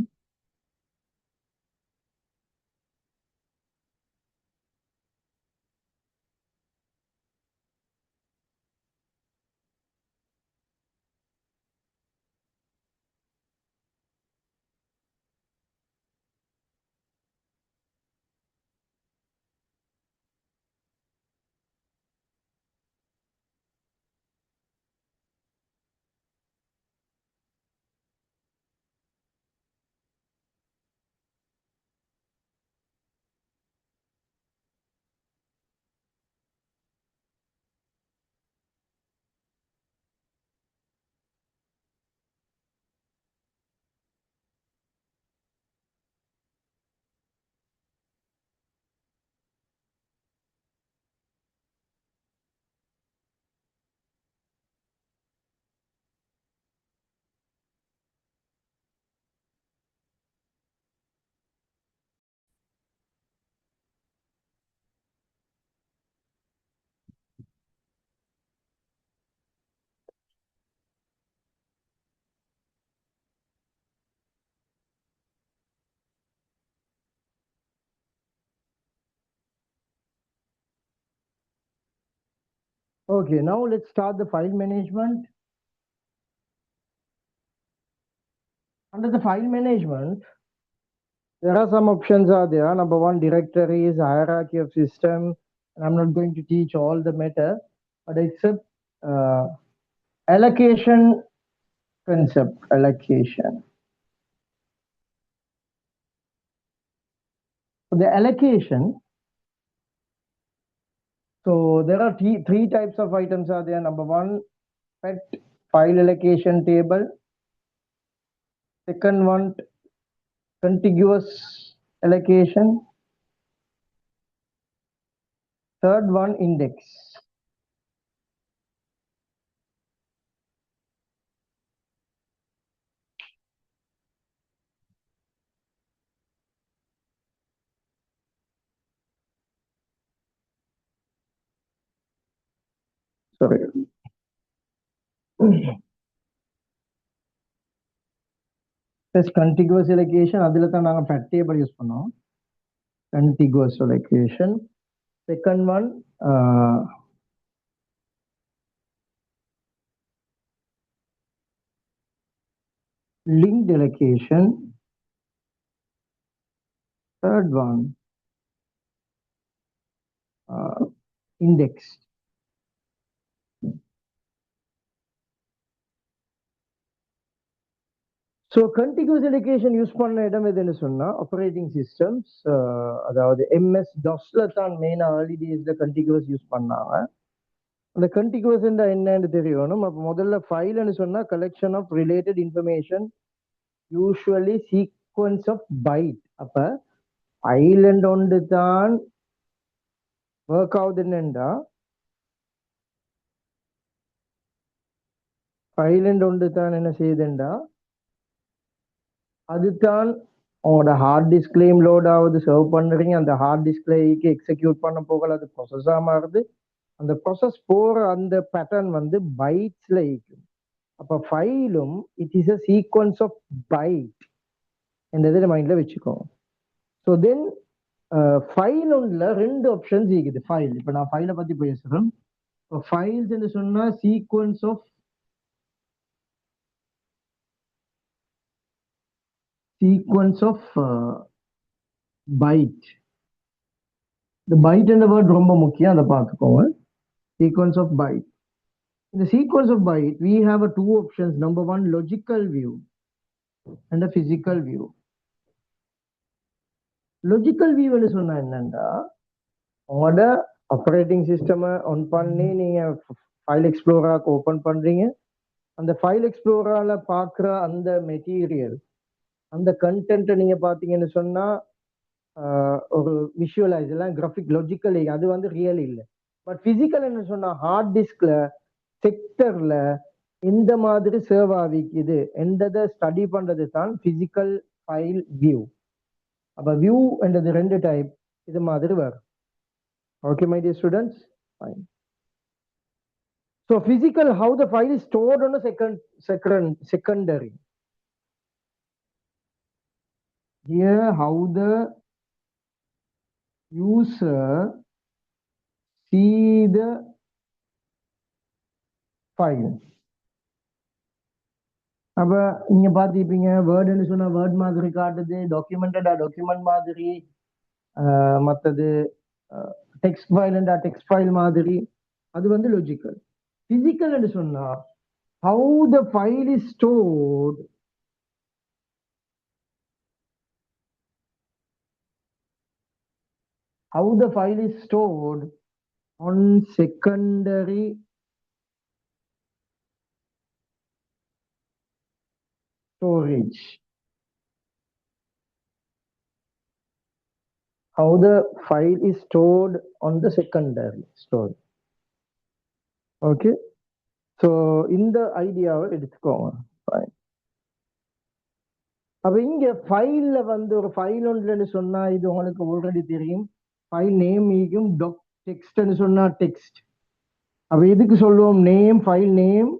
Okay, now let's start the file management. Under the file management, there are some options are there. Number one, directories, hierarchy of system. And I'm not going to teach all the meta, but except allocation concept, allocation. For the allocation, so there are three types of items are there. Number one, FAT file allocation table. Second one, contiguous allocation. Third one, index. Sorry. This contiguous allocation, அதில தான் நாங்க FAT table use பண்ணோம். Contiguous allocation. Second one, linked allocation. Third one, indexed. So contiguous allocation use பண்ண இடம் எதுன்னு சொன்னா operating systems, அதாவது MS DOSல தான் மெயினா early daysல contiguous யூஸ் பண்ணாங்க. அந்த contiguous என்னன்னு தெரியணும். அப்ப முதல்ல ஃபைல்னு சொன்னா collection of related information, usually sequence of byte. அப்ப ஐலண்ட் ஒன்று தான் ஒர்க் ஆகுதுன்னா ஐலண்ட் ஒன்று தான் என்ன செய்யுதுண்டா அதுதான் உங்களோட ஹார்ட் டிஸ்க்லேயும் லோட் ஆகுது, சர்வ் பண்ணுறீங்க. அந்த ஹார்ட் டிஸ்க்லேக்கு எக்ஸிக்யூட் பண்ண போகல, அது ப்ரொசஸாக மாறுது. அந்த ப்ரொசஸ் போகிற அந்த பேட்டர்ன் வந்து பைட்ஸில் இருக்கும். அப்போ ஃபைலும் it is a sequence of byte என்றது மைண்டில் வச்சுக்கோங்க. ஸோ தென் ஃபைல் ஒன்றில் ரெண்டு ஆப்ஷன்ஸ் இருக்குது. ஃபைல், இப்போ நான் ஃபைலை பற்றி பேசுகிறேன். இப்போ ஃபைல்ஸ்ன்னு சொன்னால் sequence of byte. The byte and the word ரொம்ப முக்கியம், அதை பார்த்துக்கோங்க. Sequence of byte. In the sequence of byte, we have two options. Number one, logical view and a physical view. Logical view ன்னு சொன்னா என்னன்னா, உங்களோட ஆப்பரேட்டிங் சிஸ்டம் ஆன் பண்ணி நீங்க ஃபைல் எக்ஸ்ப்ளோரர் ஓபன் பண்றீங்க. அந்த ஃபைல் எக்ஸ்ப்ளோரர்ல பார்க்குற அந்த மெட்டீரியல், அந்த கண்டென்ட் நீங்க பாத்தீங்கன்னு சொன்னா ஒரு விஷுவலைஸ் எல்லாம் கிராஃபிக் லாஜிக்கல், அது வந்து ரியல் இல்லை. பட் பிசிக்கல் என்ன சொன்னா ஹார்ட் டிஸ்க்ல செக்டர்ல இந்த மாதிரி சர்வ் ஆகிக்குது என்றதை ஸ்டடி பண்றது தான் பிசிக்கல் ஃபைல் வியூ. அப்ப வியூ என்றது ரெண்டு டைப் இது மாதிரி வரும். Okay my dear students, fine. So physical, how the file is stored on a secondary. Here how the user see the file. அப்ப நீங்க பார்த்திருப்பீங்க, வேர்டுன்னு சொன்னா வேர்ட் மாதிரி காட்டுது, டாக்குமெண்டடா டாக்குமெண்ட் மாதிரி, மற்றது டெக்ஸ்ட் ஃபைல்ண்டா டெக்ஸ்ட் ஃபைல் மாதிரி. அது வந்து லாஜிக்கல். பிசிக்கல்னு சொன்னா how the file is stored on secondary storage. How the file is stored on the secondary storage. Okay, so இந்த ஐடியாவை எடுத்துக்கோங்க. Fine. அப்ப இங்க ஃபைல்ல வந்து ஒரு ஃபைல் ஒன்றுன்னு சொன்னா இது உங்களுக்கு ஆல்ரெடி தெரியும். ஃபைல் நேம் ஈக்கும், டெக்ஸ்ட்னு சொன்னா டெக்ஸ்ட். அப்ப இதுக்கு சொல்லுவோம் நேம், ஃபைல் நேம்.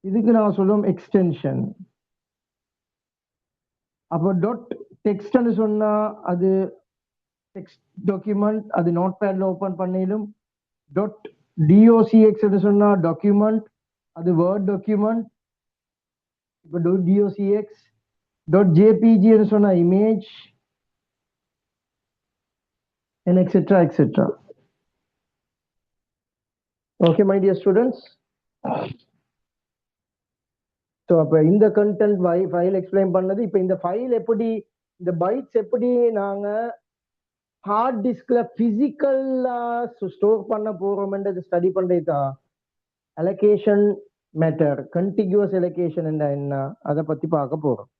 இதுக்கு நான் சொல்லுவோம் எக்ஸ்டென்ஷன். அப்ப டாட் டெக்ஸ்ட்னு சொன்னா அது text document அது நோட்பேட்ல ஓபன் பண்ணிலும் .docx ன்னு சொன்னா டாக்குமெண்ட் அது வேர்ட் டாக்குமெண்ட் இப்போ .docx .jpg ன்னு சொன்னா image and etc. Okay my dear students, so அப்ப இந்த கண்டென்ட் ஃபைல் எக்ஸ்பிளைன் பண்ணது. இப்போ இந்த ஃபைல் எப்படி, இந்த பைட்ஸ் எப்படி நாங்க ஹார்ட் டிஸ்க்ல பிசிக்கலா ஸ்டோர் பண்ண போறோம்ன்றது ஸ்டடி பண்றதுதான் அலோகேஷன் மெத்தட். கண்டிகுவஸ் அலோகேஷன் என்ன அதை பத்தி பார்க்க போறோம்.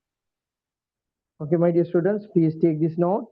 Okay my dear students, please take this note.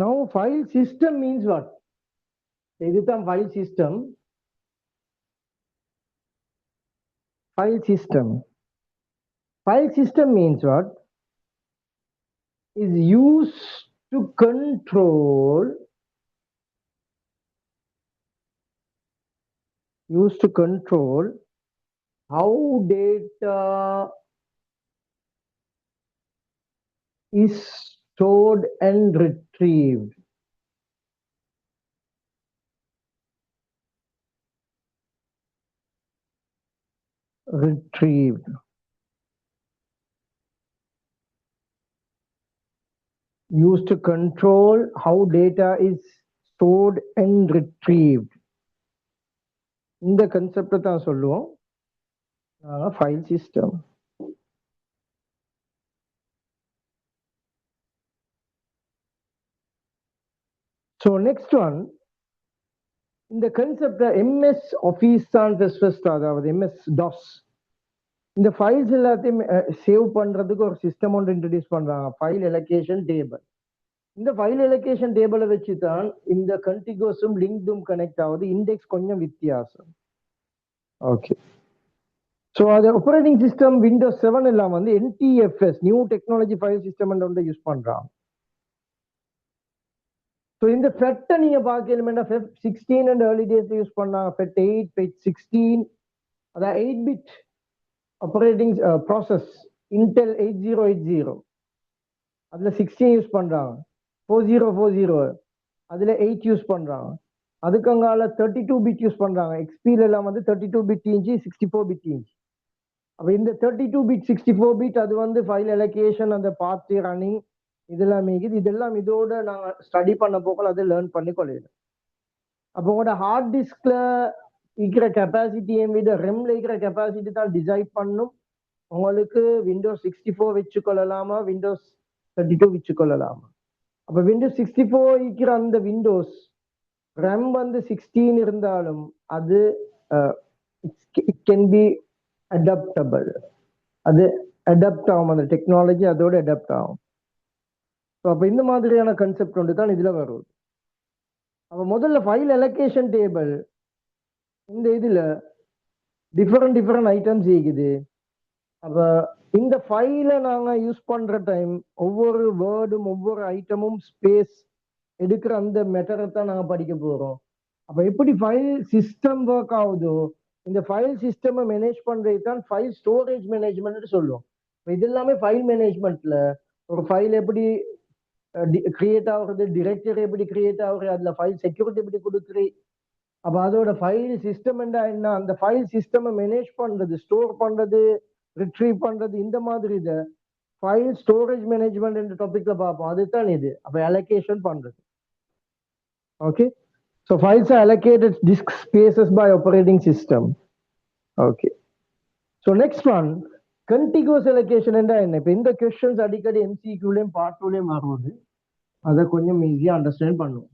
Now file system means what? இதுதான் file system. File system. File system means what? Is used to control how data is stored and retrieved. Used to control how data is stored and retrieved. இந்த concept தான் சொல்லுவோம் file system. So next one, இந்த concept MS office தான் first, அதாவது MS DOS. இந்த files எல்லாத்தையும் save பண்றதுக்கு ஒரு சிஸ்டம் ஒன்று இன்ட்ரடியூஸ் பண்றாங்க, ஃபைல் அலோகேஷன் டேபிள். இந்த ஃபைல் அலோகேஷன் டேபிளை வச்சு தான் இந்த கண்டிகுவஸும் லிங்க்டும் கனெக்ட் ஆகுது. இண்டெக்ஸ் கொஞ்சம் வித்தியாசம். ஓகே, ஸோ அது ஆப்பரேட்டிங் சிஸ்டம் விண்டோஸ் 7 எல்லாம் வந்து NTFS new technology file system வந்து யூஸ் பண்றாங்க. ஸோ இந்த FAT நீங்க பார்க்கணும்னா FAT16 அண்ட் ஏர்லி டேஸ்ல யூஸ் பண்ணாங்க. FAT8, FAT16, அதான் 8-bit ஆப்பரேட்டிங் ப்ராசஸ் இன்டெல் 8080, அதுல 16 யூஸ் பண்றாங்க. 4040 அதுல 8 யூஸ் பண்றாங்க. அதுக்கங்கால 32-bit யூஸ் பண்றாங்க. XP எல்லாம் வந்து 32-bit இன்ச்சு, 64-bit இன்ச்சு. அப்ப இந்த 32-bit 64-bit அது வந்து ஃபைல் அலோகேஷன், அந்த பார்ட் ரன்னிங் இதெல்லாம் இருக்குது. இதெல்லாம் இதோட நாங்க ஸ்டடி பண்ண போகல அதை லேர்ன் பண்ணி கொள்ளையிடும். அப்போ உங்களோட ஹார்ட் டிஸ்க்ல இருக்கிற கெப்பாசிட்டியை விட ரெம்ல இருக்கிற கெப்பாசிட்டி தான் டிசைட் பண்ணும் உங்களுக்கு விண்டோஸ் 64 வச்சு கொள்ளலாமா, விண்டோஸ் 32 வச்சு கொள்ளலாமா. அப்ப விண்டோஸ் 64 இருக்கிற அந்த விண்டோஸ் ரெம் வந்து 16 இருந்தாலும் அது இட் கேன் பி அடாப்டபிள். அது அடாப்ட் ஆகும், அந்த டெக்னாலஜி அதோட அடாப்ட் ஆகும். அப்ப இந்த மாதிரியான கான்செப்ட் ஒன்று தான் இதுல வரும். அப்ப முதல்ல ஃபைல் அலோகேஷன் டேபிள், இந்த இதுல டிஃபரெண்ட் ஐட்டம்ஸ் இருக்குது. அப்ப இந்த ஃபைலை நாங்க யூஸ் பண்ற டைம் ஒவ்வொரு வேர்டும் ஒவ்வொரு ஐட்டமும் ஸ்பேஸ் எடுக்கிற அந்த மெத்தடை தான் நாங்க படிக்க போறோம். அப்ப எப்படி ஃபைல் சிஸ்டம் ஒர்க் ஆகுதோ இந்த ஃபைல் சிஸ்டம் மேனேஜ் பண்றது தான் ஃபைல் ஸ்டோரேஜ் மேனேஜ்மெண்ட் சொல்லுவோம். இது எல்லாமே ஃபைல் மேனேஜ்மெண்ட்ல ஒரு ஃபைல் எப்படி கிரியேட் ஆகுறது, டிரெக்டரி எப்படி கிரியேட் ஆகுறது, அதுல ஃபைல் செக்யூரிட்டி எப்படி கொடுக்குறது. அப்ப அதோட ஃபைல் சிஸ்டம் என்ன, அந்த ஃபைல் சிஸ்டம் மேனேஜ் பண்றது, ஸ்டோர் பண்றது, ரிட்ரீவ் பண்றது, இந்த மாதிரி இதை ஃபைல் ஸ்டோரேஜ் மேனேஜ்மெண்ட் என்ற டாபிக்ல பார்ப்போம். அதுதான் இது. அப்ப அலோகேஷன் பண்றது. Okay, so files are allocated disk spaces by operating system. Okay, so next one, contiguous allocation என்ன. இப்ப இந்த questions அடிக்கடி MCQ-லயும் part 2-லயும் வருவது, அதை கொஞ்சம் ஈஸியா அண்டர்ஸ்டாண்ட் பண்ணுவோம்.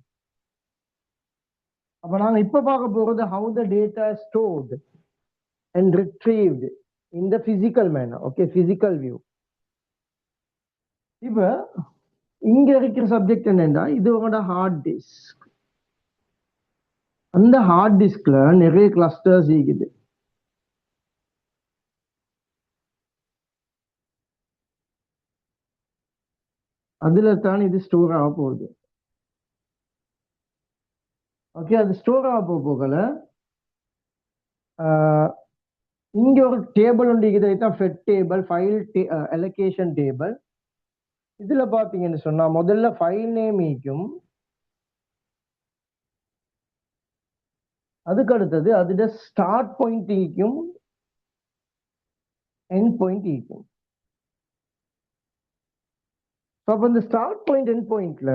அப்ப நாங்க இப்ப பார்க்க போறது how the data is stored and retrieved in the physical manner. Okay, physical view. இப்ப இங்க இருக்கிற சப்ஜெக்ட் என்னன்னா, இது உங்களோட ஹார்ட் டிஸ்க். அந்த ஹார்ட் டிஸ்க்ல நிறைய கிளஸ்டர்ஸ் இருக்குது. அதுல தான் இது ஸ்டோர் ஆக போகுது. ஓகே, அது ஸ்டோர் ஆக போகல. இங்க ஒரு டேபிள் உண்டு, இதுதான் FAT table, file allocation table. இதுல பாத்தீங்கன்னு சொன்னா முதல்ல ஃபைல் நேம் ஈக்கும், அதுக்கு அடுத்தது அதுல ஸ்டார்ட் பாயிண்ட் ஈக்கும், எண்ட் பாயிண்ட் ஈக்கும். அப்ப இந்த ஸ்டார்ட் பாயிண்ட் எண்ட் பாயிண்ட்ல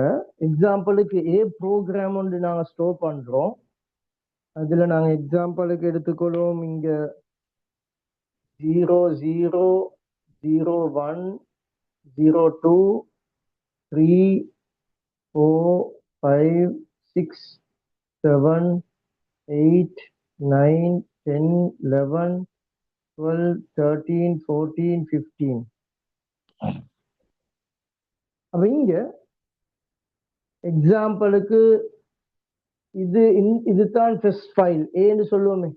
எக்ஸாம்பிளுக்கு ப்ரோக்ராம் ஒன்று நாங்க ஸ்டோர் பண்றோம். அதுல நாங்க எக்ஸாம்பிளுக்கு எடுத்துக்கொள்வோம், இங்க 0 0 0 1 0 2 3 4 5 6 7 8 9 10 11 12 13 14 15. அப்ப இங்க எக்ஸாம்பிளுக்கு இதுதான் ஃபர்ஸ்ட் ஃபைல் ஏன்னு சொல்லுவோமே.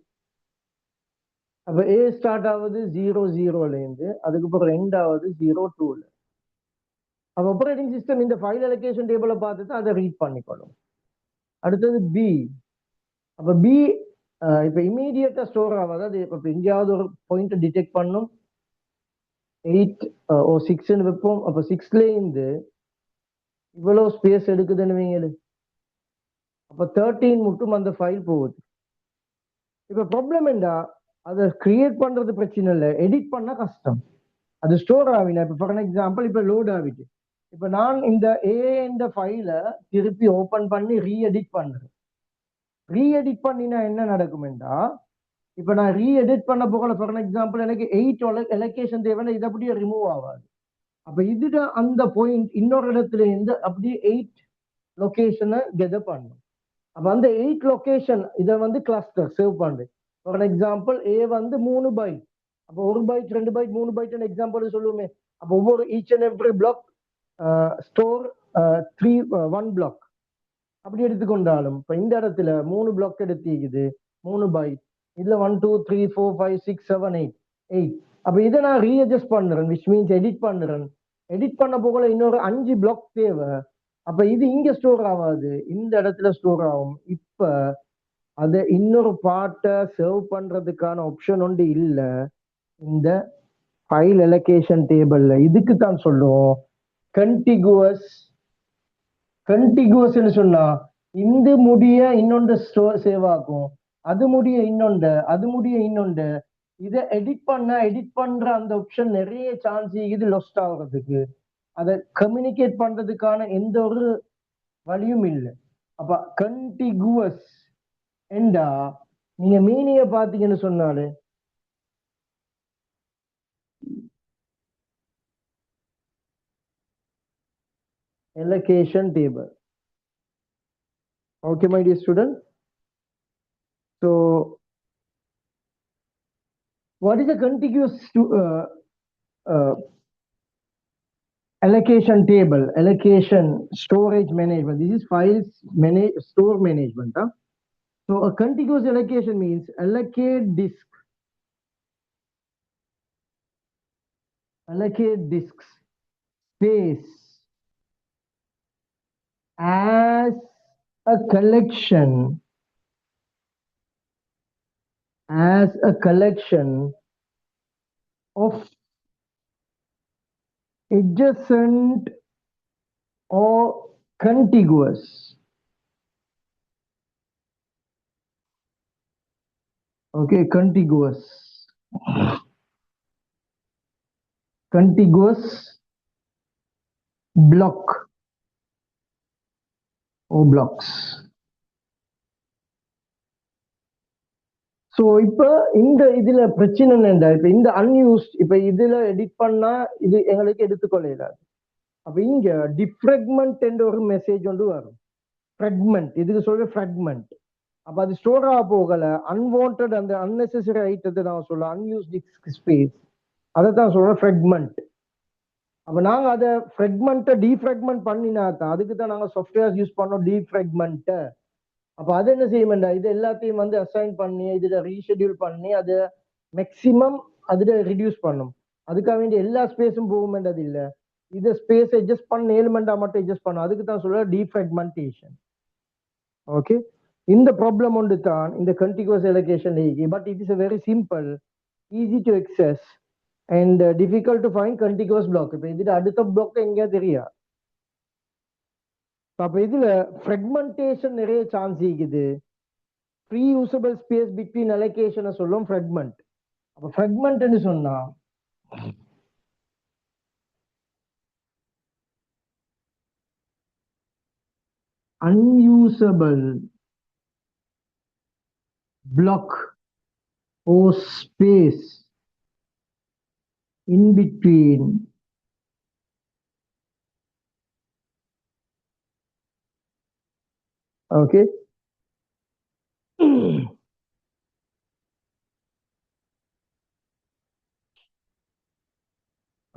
அப்ப ஏ ஸ்டார்ட் ஆகுது 0 0ல இருந்து, அதுக்கப்புறம் ரெண்டாவது 0 2ல. அப்ப ஆப்பரேட்டிங் சிஸ்டம் இந்த ஃபைல் அலோகேஷன் டேபிளை பார்த்துட்டு அதை ரீட் பண்ணிக்கணும். அடுத்தது பி. அப்ப பி இப்ப இமீடியட்டா ஸ்டோர் ஆகாது. அது இப்ப எங்கேயாவது ஒரு பாயிண்ட் டிடெக்ட் பண்ணும். 8 6ன்னு வைப்போம். அப்ப 6ல இருந்து இவ்வளவு ஸ்பேஸ் எடுக்குதுன்னு வைங்களு. அப்ப 13 மட்டும் அந்த ஃபைல் போகுது. இப்ப ப்ராப்ளம் என்ன, அதை கிரியேட் பண்றது பிரச்சனை இல்லை, எடிட் பண்ண கஷ்டம். அது ஸ்டோர் ஆகினா, இப்ப ஃபார் எக்ஸாம்பிள் இப்ப லோட் ஆகிட்டு, இப்ப நான் இந்த இந்த ஃபைலை திருப்பி ஓபன் பண்ணி ரீஎடிட் பண்றேன். ரீஎடிட் பண்ணினா என்ன நடக்கும்டா, இப்ப நான் ரீஎடிட் பண்ண போகல, ஃபார் எக்ஸாம்பிள் எனக்கு 8 அலோகேஷன் தேவைன்னா இது அப்படியே ரிமூவ் ஆகாது. அப்ப இதுல அந்த பாயிண்ட் இன்னொரு இடத்துல இருந்து அப்படியே 8 லொகேஷனை கெதர் பண்ணும். அப்ப அந்த 8 லொகேஷன் இதை வந்து கிளஸ்டர் சேவ் பண்றேன். ஃபார் எக்ஸாம்பிள் ஏ வந்து 3 பைட். அப்போ 1 பைட் 2 பைட் 3 பைட் எக்ஸாம்பிள் சொல்லுவோமே. அப்போ ஒவ்வொரு each and every block store 1 block அப்படி எடுத்துக்கொண்டாலும் இப்ப இந்த இடத்துல 3 பிளாக் எடுத்திக்குது, 3 பைட். இதுல 1 2 3 4 5 6 7 8. அப்ப இதை நான் ரீஅட்ஜஸ்ட் பண்றேன், விச் மீன்ஸ் எடிட் பண்றேன். எடிட் பண்ண போகல இன்னொரு 5 பிளாக் தேவை. அப்ப இது இங்க ஸ்டோர் ஆகாது, இந்த இடத்துல ஸ்டோர் ஆகும். இப்ப அதை இன்னொரு பார்ட்டை சர்வ் பண்றதுக்கான ஆப்ஷன் ஒன்று இல்ல இந்த ஃபைல் அலோகேஷன் டேபிள்ல. இதுக்கு தான் சொல்லுவோம் கண்டிகுவஸ். கண்டிகுவஸ்ன்னு சொன்னா இந்த முடிய இன்னொன்று ஸ்டோர் சேவ் ஆகும், அது முடிய இன்னொன்று, அது முடிய இன்னொன்று. இதை எடிட் பண்ற அந்த ஆப்ஷன் நிறைய சான்ஸ் இது லொஸ்ட் ஆகுறதுக்கு. அதை கம்யூனிகேட் பண்றதுக்கான எந்த ஒரு வழியும் இல்லை. அப்ப கண்டிகுவஸ் என்றா நீங்க மீனிங்க பாத்தீங்கன்னு சொன்னாலே allocation table. Okay, my dear student. So, what is a contiguous allocation table? Allocation storage management. This is files store management. Huh? So, a contiguous allocation means allocate disks space as a collection of adjacent or contiguous. Okay, contiguous. Contiguous block or blocks. So இப்போ இந்த இதுல பிரச்சனை என்னண்டா, இப்போ இந்த unused இப்போ இதுல edit பண்ணா இது எங்களுக்கு எடுத்துக்கொள்ளாது. அப்போ இங்க டிஃப்ராக்மெண்ட் என்ற ஒரு மெசேஜ் ஒன்று வரும். ஃப்ராக்மெண்ட், இதுக்கு சொல்ற ஃப்ராக்மெண்ட். அப்போ அது ஸ்டோர் ஆக போகல, அன்வான்ட் அந்த அன்னெசரி ஐட்டத்தை நான் சொல்ல அன்யூஸ்ட் டிஸ்க் ஸ்பேஸ், அதை தான் சொல்றேன் ஃப்ராக்மெண்ட். அப்போ நாங்கள் அதை ஃப்ராக்மெண்ட்டை டீஃப்ராக்மெண்ட் பண்ணினா தான், அதுக்கு தான் நாங்கள் சாஃப்ட்வேர்ஸ் யூஸ் பண்ணோம் டீஃப்ராக்மெண்ட்டை. அப்போ அது என்ன செய்யணும்டா, இது எல்லாத்தையும் வந்து அசைன் பண்ணி இதில் ரீஷெடியூல் பண்ணி அதை மேக்சிமம் அதில் ரிடியூஸ் பண்ணும். அதுக்காக வேண்டிய எல்லா ஸ்பேஸும் போகுமென்றது இல்லை, இதை ஸ்பேஸ் அட்ஜஸ்ட் பண்ண எலிமெண்டா மட்டும் அட்ஜஸ்ட் பண்ணும். அதுக்கு தான் சொல்ற டீஃப்ராக்மெண்டேஷன். ஓகே, இந்த ப்ராப்ளம் ஒன்று தான் இந்த contiguous allocation இருக்கு. But it is a very simple, easy to access and difficult to find contiguous block. இப்போ இதுல அடுத்த பிளாக் எங்க தெரியா? அப்போ இதுல ஃப்ராக்மெண்டேஷன் நிறைய சான்ஸ் இருக்குது. ஃப்ரீ யூசபிள் ஸ்பேஸ் பிட்வீன் அலோகேஷனை சொல்லும் ஃப்ராக்மெண்ட். அப்போ ஃப்ராக்மெண்ட்னு சொன்னா unusable block or space in between okay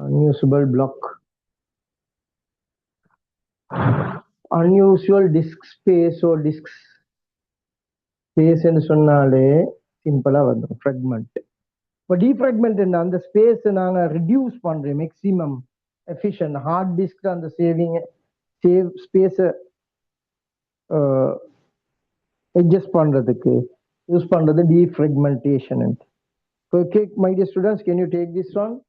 unusable block, unusual disk space or disk space ன்னு சொன்னாலே சிம்பிளா வந்துடும் ஃப்ராக்மெண்ட். இப்போ டீஃப்ராக்மெண்ட் அந்த ஸ்பேஸ் நாங்க ரிடியூஸ் பண்றோம் மேக்ஸிமம் எஃபிஷியன்ட். ஹார்ட் டிஸ்க் அந்த சேவ் ஸ்பேஸை அட்ஜஸ்ட் பண்றதுக்கு யூஸ் பண்றது defragmentation. Okay, my dear students, can you take this one?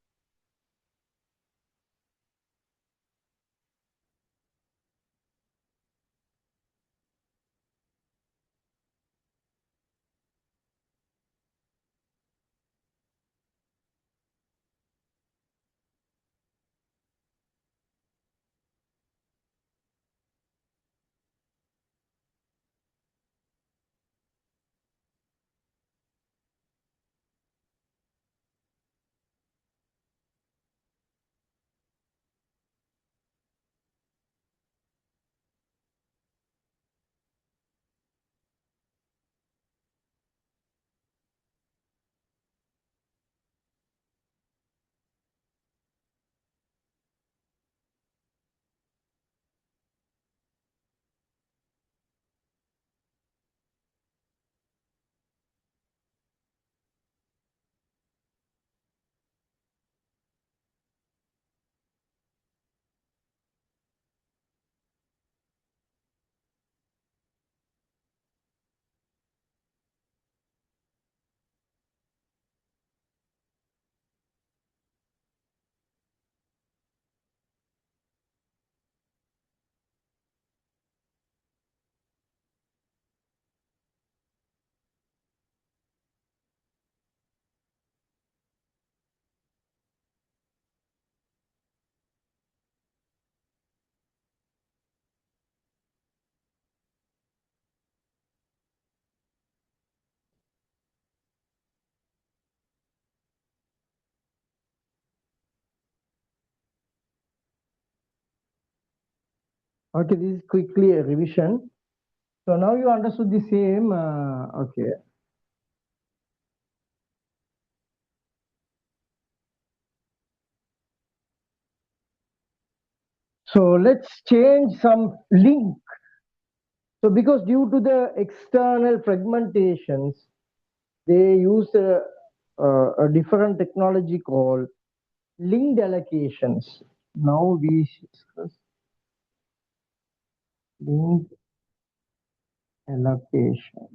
Okay, this is quickly a revision. So now you understood the same. Okay. So let's change some link. So because due to the external fragmentations, they use a different technology called linked allocations. Now we discuss linked allocation.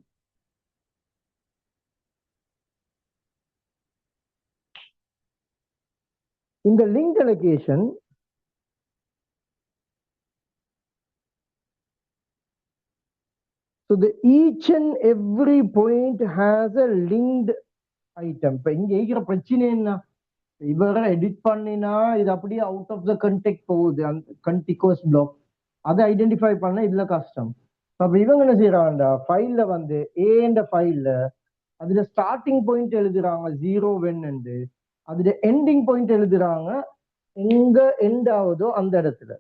In the linked allocation, So the each and every point has a linked item. இப்போ இங்க இருக்கிற பிரச்சனை என்ன? இவரை edit பண்ணினா இது அப்படியே out of the conduct போகுது, அந்த கண்டிகோஸ் பிளாக் அதை ஐடென்டிஃபை பண்ண இதுல கஷ்டம். அப்ப இவங்க என்ன செய்யறாங்க, ஃபைல்ல வந்து ஏன்ற ஃபைல்ல அதுல ஸ்டார்டிங் பாயிண்ட் எழுதுறாங்க 0 அதுல எண்டிங் பாயிண்ட் எழுதுறாங்க எங்க எண்ட் ஆகுதோ அந்த இடத்துல.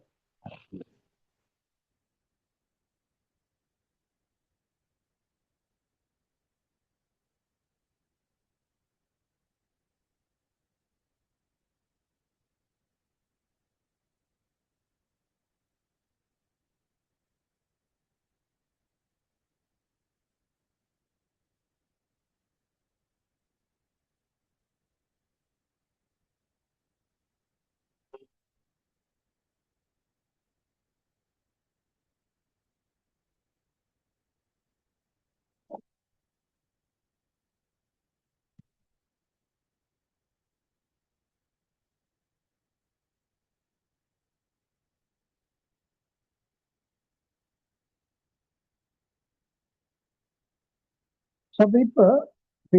அப்ப இப்ப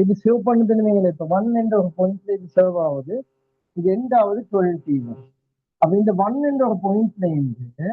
இது சேவ் பண்ணுதுன்னு இப்ப 1 என்ற ஒரு பாயிண்ட்ல இது சேவ் ஆகுது, இது எண்ட் ஆகுது 12 அப்ப இந்த 1 என்ற ஒரு பாயிண்ட்ல இருந்து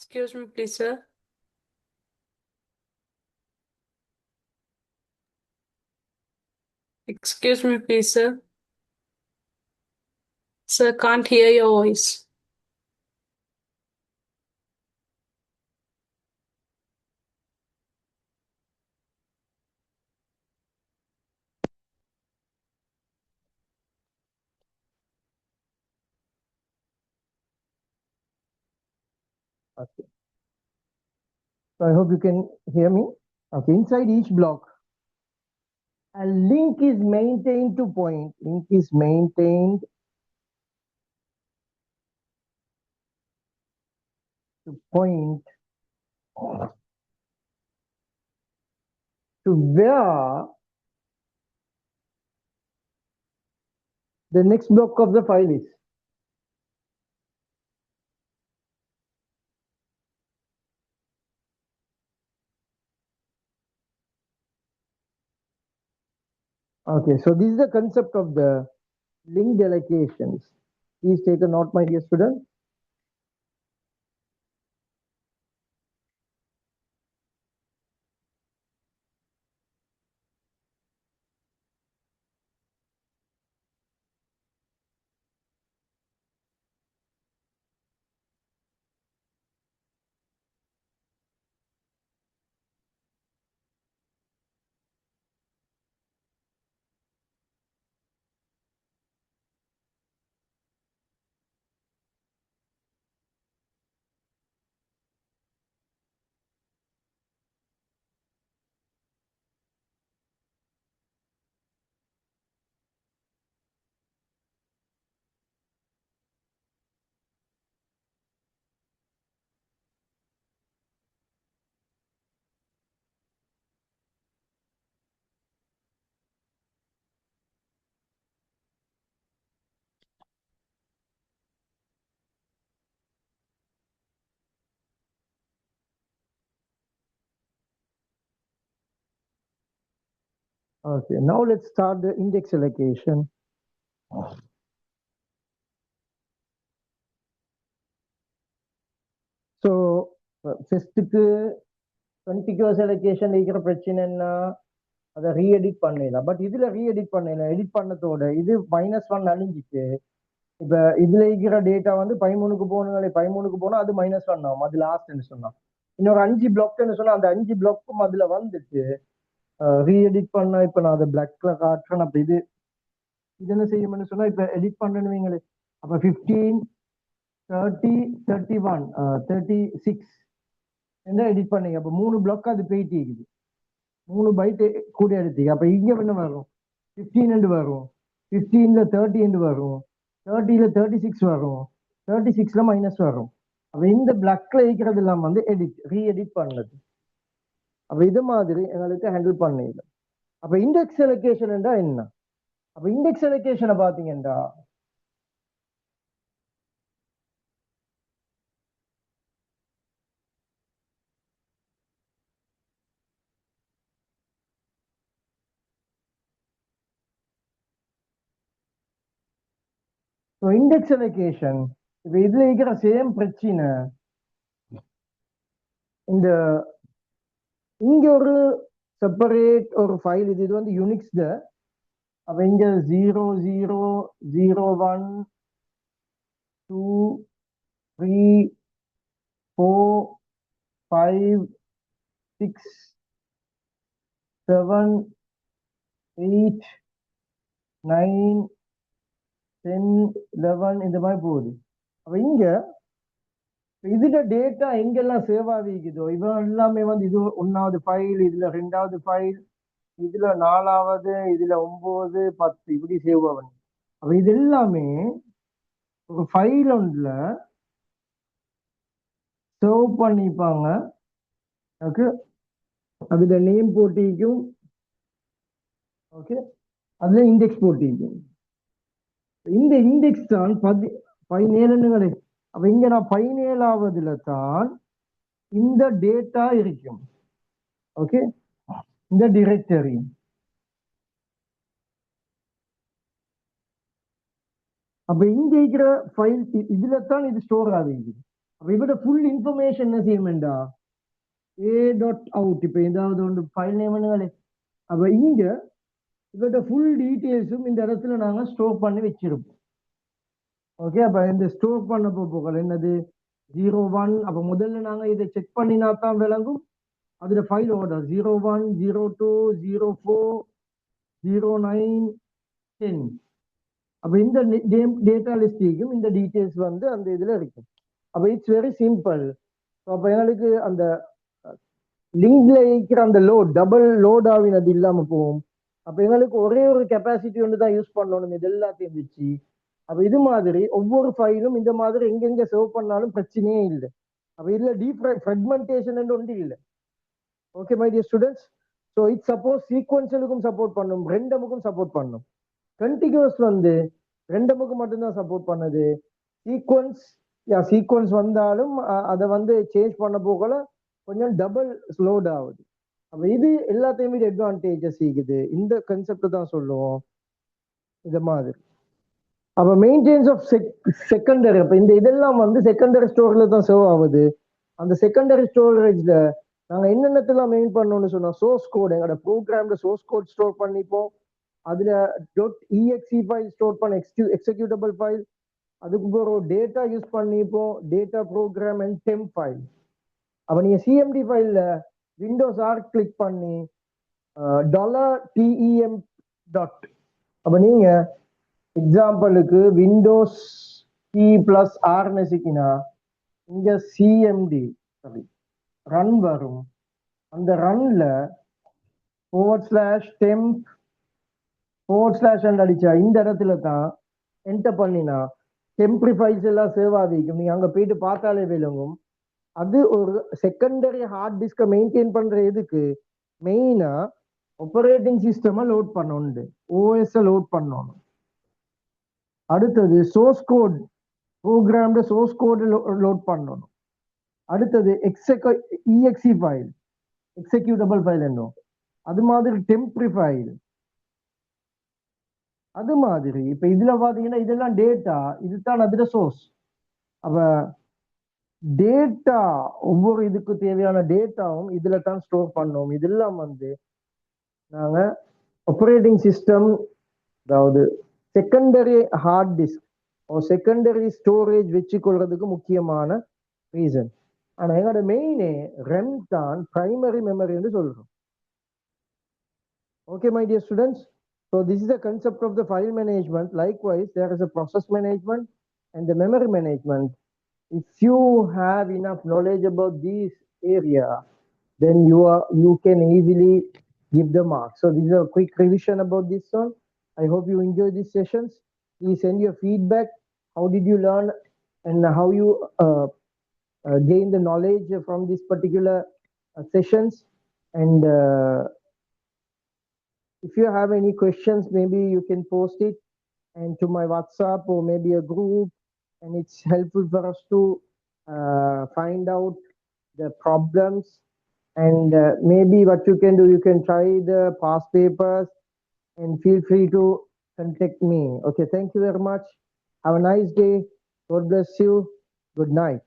Excuse me, please, sir. Excuse me, please, sir. Sir, can't hear your voice. okay. So I hope you can hear me. Okay, inside each block a link is maintained to point. Link is maintained to point to where the next block of the file is. Okay, so this is the concept of the linked allocations. Please take a note, my dear student. Okay, now let's start the index allocation. So, first contiguous allocation இருக்கிற பிரச்சனைன்னா அதை re-edit பண்ணலாம். But இதுல re-edit பண்ணலாம். Edit பண்ணதோட இது -1 அழிஞ்சிச்சு. இப்ப இதுல இருக்கிற டேட்டா வந்து 13க்கு போகணுங்களே, 13க்கு போனா அது -1 ஆகும். அது லாஸ்ட்னு சொன்னா இன்னொரு 5 பிளாக்னு சொன்னா அந்த 5 பிளாக்கும் அதுல வந்துட்டு ரீஎடிட் பண்ணா இப்ப நான் அதை பிளாக்ல காட்டுறேன். அப்ப இது என்ன செய்யணும்னு சொன்னா இப்ப எடிட் பண்ணணும் வைங்களே. அப்ப 15 30 31 36 என்ன எடிட் பண்ணீங்க. அப்ப 3 பிளாக் அது போயிட்டு இருக்குது. 3 பைட் கூட எடுத்தீங்க. அப்ப இங்க என்ன வரும், 15 என்று வரும், 15ல 30 என்று வரும், 30ல 36 வரும், 36ல மைனஸ் வரும். அப்ப இந்த பிளாக்ல இருக்கிறது எல்லாம் வந்து ரீஎடிட் பண்ணது. அப்ப இது மாதிரி எங்களுக்கு ஹேண்டில் பண்ணிடலாம். அப்ப இண்டெக்ஸ் அலோகேஷன் என்றா என்ன? அப்ப இண்டெக்ஸ் அலோகேஷனை பாத்தீங்கன்னா இண்டெக்ஸ் அலோகேஷன் இப்ப இதுல இருக்கிற சேம் பிரச்சனை இந்த இங்க ஒரு செப்பரேட் ஒரு ஃபைல் இது வந்து யூனிக்ஸ்ல. அப்ப இங்க 0 0 0 1 2 3 4 5 6 7 8 9 10 11 இந்த மாதிரி போகுது. அப்ப இங்க இதுல டேட்டா எங்கெல்லாம் சேவ் ஆகிக்குதோ இவன் எல்லாமே வந்து இது 1வது ஃபைல், இதுல 2வது ஃபைல், இதுல 4வது, இதுல 9 10 இப்படி சேவ் ஆகணும். அப்ப இது எல்லாமே ஒரு ஃபைல் ஒன்றுல சேவ் பண்ணிப்பாங்க. ஓகே, அதுல நேம் போட்டிக்கும், ஓகே, அதுல இண்டெக்ஸ் போட்டிக்கும். இந்த இண்டெக்ஸ் தான் 17. அப்ப இங்க நான் 17வதுல தான் இந்த டேட்டா இருக்கும். ஓகே, இந்த டிரெக்டரி. அப்ப இங்க இருக்கிற ஃபைல் இதுல தான் இது ஸ்டோர் ஆகுது. அப்ப இவட ஃபுல் இன்ஃபர்மேஷன் என்ன செய்யணும்டா a.out. இப்ப ஏதாவது ஒன்று ஃபைல் நேம் என்னங்களே. அப்ப இங்க இவட ஃபுல் டீட்டெயில்ஸும் இந்த இடத்துல நாங்க ஸ்டோர் பண்ணி வச்சிருப்போம். ஓகே, அப்ப இந்த ஸ்டோர் பண்ண போகல என்னது 01. அப்ப முதல்ல நாங்க இதை செக் பண்ணினா தான் விளங்கும். அதுல ஃபைல் ஆர்டர் 01 02 04 09 10. அப்ப இந்த டேட்டா லிஸ்டிக்கும் இந்த டீட்டெயில்ஸ் வந்து அந்த இதுல இருக்கும். அப்ப இட்ஸ் வெரி சிம்பிள். அப்ப எங்களுக்கு அந்த லிங்க்ல இருக்கிற அந்த லோட் டபுள் லோட் ஆகினது இல்லாம போகும். அப்ப எங்களுக்கு ஒரே ஒரு கெப்பாசிட்டி ஒன்று தான் யூஸ் பண்ணணும் இது எல்லாத்தையும் வச்சு. அப்ப இது மாதிரி ஒவ்வொரு ஃபைலும் இந்த மாதிரி எங்கெங்க சேவ் பண்ணாலும் பிரச்சனையே இல்லை. அப்ப இதுல ஃப்ராக்மெண்டேஷன் ஒன்று இல்லை. Okay my dear students, so it suppose சீக்வன்ஸலுக்கும் சப்போர்ட் பண்ணும், ரெண்டமுக்கும் சப்போர்ட் பண்ணும். கண்டினியூஸ் வந்து ரெண்டமுக்கு மட்டும்தான் சப்போர்ட் பண்ணுது. சீக்வன்ஸ் வந்தாலும் அதை வந்து சேஞ்ச் பண்ண போகல கொஞ்சம் டபுள் ஸ்லோட் ஆகுது. அப்ப இது எல்லாத்தையும் விட அட்வான்டேஜஸ் இருக்குது. இந்த கன்செப்ட் தான் சொல்லுவோம் இந்த மாதிரி. அப்ப மெயின்டெனன்ஸ் ஆஃப் செகண்டரி, அப்ப இந்த இதெல்லாம் வந்து செகண்டரி ஸ்டோரேஜ்ல தான் சேவ் ஆகுது. அந்த செகண்டரி ஸ்டோரேஜ்ல நாங்க என்னென்னத்தெல்லாம் மெயின் பண்ணோம்னு சொன்னா, சோர்ஸ் கோட், எங்களோட ப்ரோக்ராம்ல சோர்ஸ் கோட் ஸ்டோர் பண்ணிப்போம். அதுல .exe ஃபைல் ஸ்டோர் பண்ண எக்ஸிக்யூட்டபிள் ஃபைல், அதுக்கு ஒரு டேட்டா யூஸ் பண்ணிப்போம், data program and temp file. அப்ப நீங்க சிஎம்டி ஃபைல்ல விண்டோஸ் ஆர் கிளிக் பண்ணி $tem டாட், அப்ப நீங்க எக்ஸாம்பிளுக்கு விண்டோஸ் கீ பிளஸ் ஆர் நெசிக்கினா இங்க சிஎம்டி ரன் வரும். அந்த ரன்ல /temp / அடிச்சா இந்த இடத்துல தான் என்டர் பண்ணினா டெம்பரரி ஃபைல்ஸ் எல்லாம் சேவ் ஆகிக்கும். நீங்க அங்க போயிட்டு பார்த்தாலே விளங்கும். அது ஒரு செகண்டரி ஹார்ட் டிஸ்கை மெயின்டைன் பண்ற எதுக்கு, மெயினா ஆப்பரேட்டிங் சிஸ்டம் லோட் பண்ணணும், ஓஎஸ் லோட் பண்ணணும். அடுத்தது சோர்ஸ் கோட், ப்ரோக்ராம்ல சோர்ஸ் கோட் லோட் பண்ணணும். அடுத்தது exe ஃபைல், எக்ஸிக்யூட்டபிள் ஃபைல் என்னும், அது மாதிரி டெம்பரரி ஃபைல். அது மாதிரி இப்ப இதுல பாத்தீங்கன்னா இதெல்லாம் டேட்டா, இதுதான் அதுல சோர்ஸ். அப்ப டேட்டா, ஒவ்வொரு இதுக்கு தேவையான டேட்டாவும் இதுல தான் ஸ்டோர் பண்ணோம். இதெல்லாம் வந்து நாங்க ஆப்பரேட்டிங் சிஸ்டம், அதாவது secondary hard disk secondary storage வச்சுக்கொள்றதுக்கு முக்கியமான ரீசன். ஆனா எங்களோட மெயினே ரெம் தான் பிரைமரி மெமரின்னு சொல்றோம். Okay, my dear students. So this is the concept of the file management. Likewise, there is a process management and the memory management. If you have enough knowledge about this area, then you can easily give the mark. So this is a quick revision about this one. I hope you enjoy these sessions. Please send your feedback. How did you learn and how you gain the knowledge from these particular sessions? And if you have any questions, maybe you can post it and to my WhatsApp or maybe a group, and it's helpful for us to find out the problems. And maybe what you can do, you can try the past papers and feel free to contact me. Okay, thank you very much. Have a nice day. God bless you. Good night.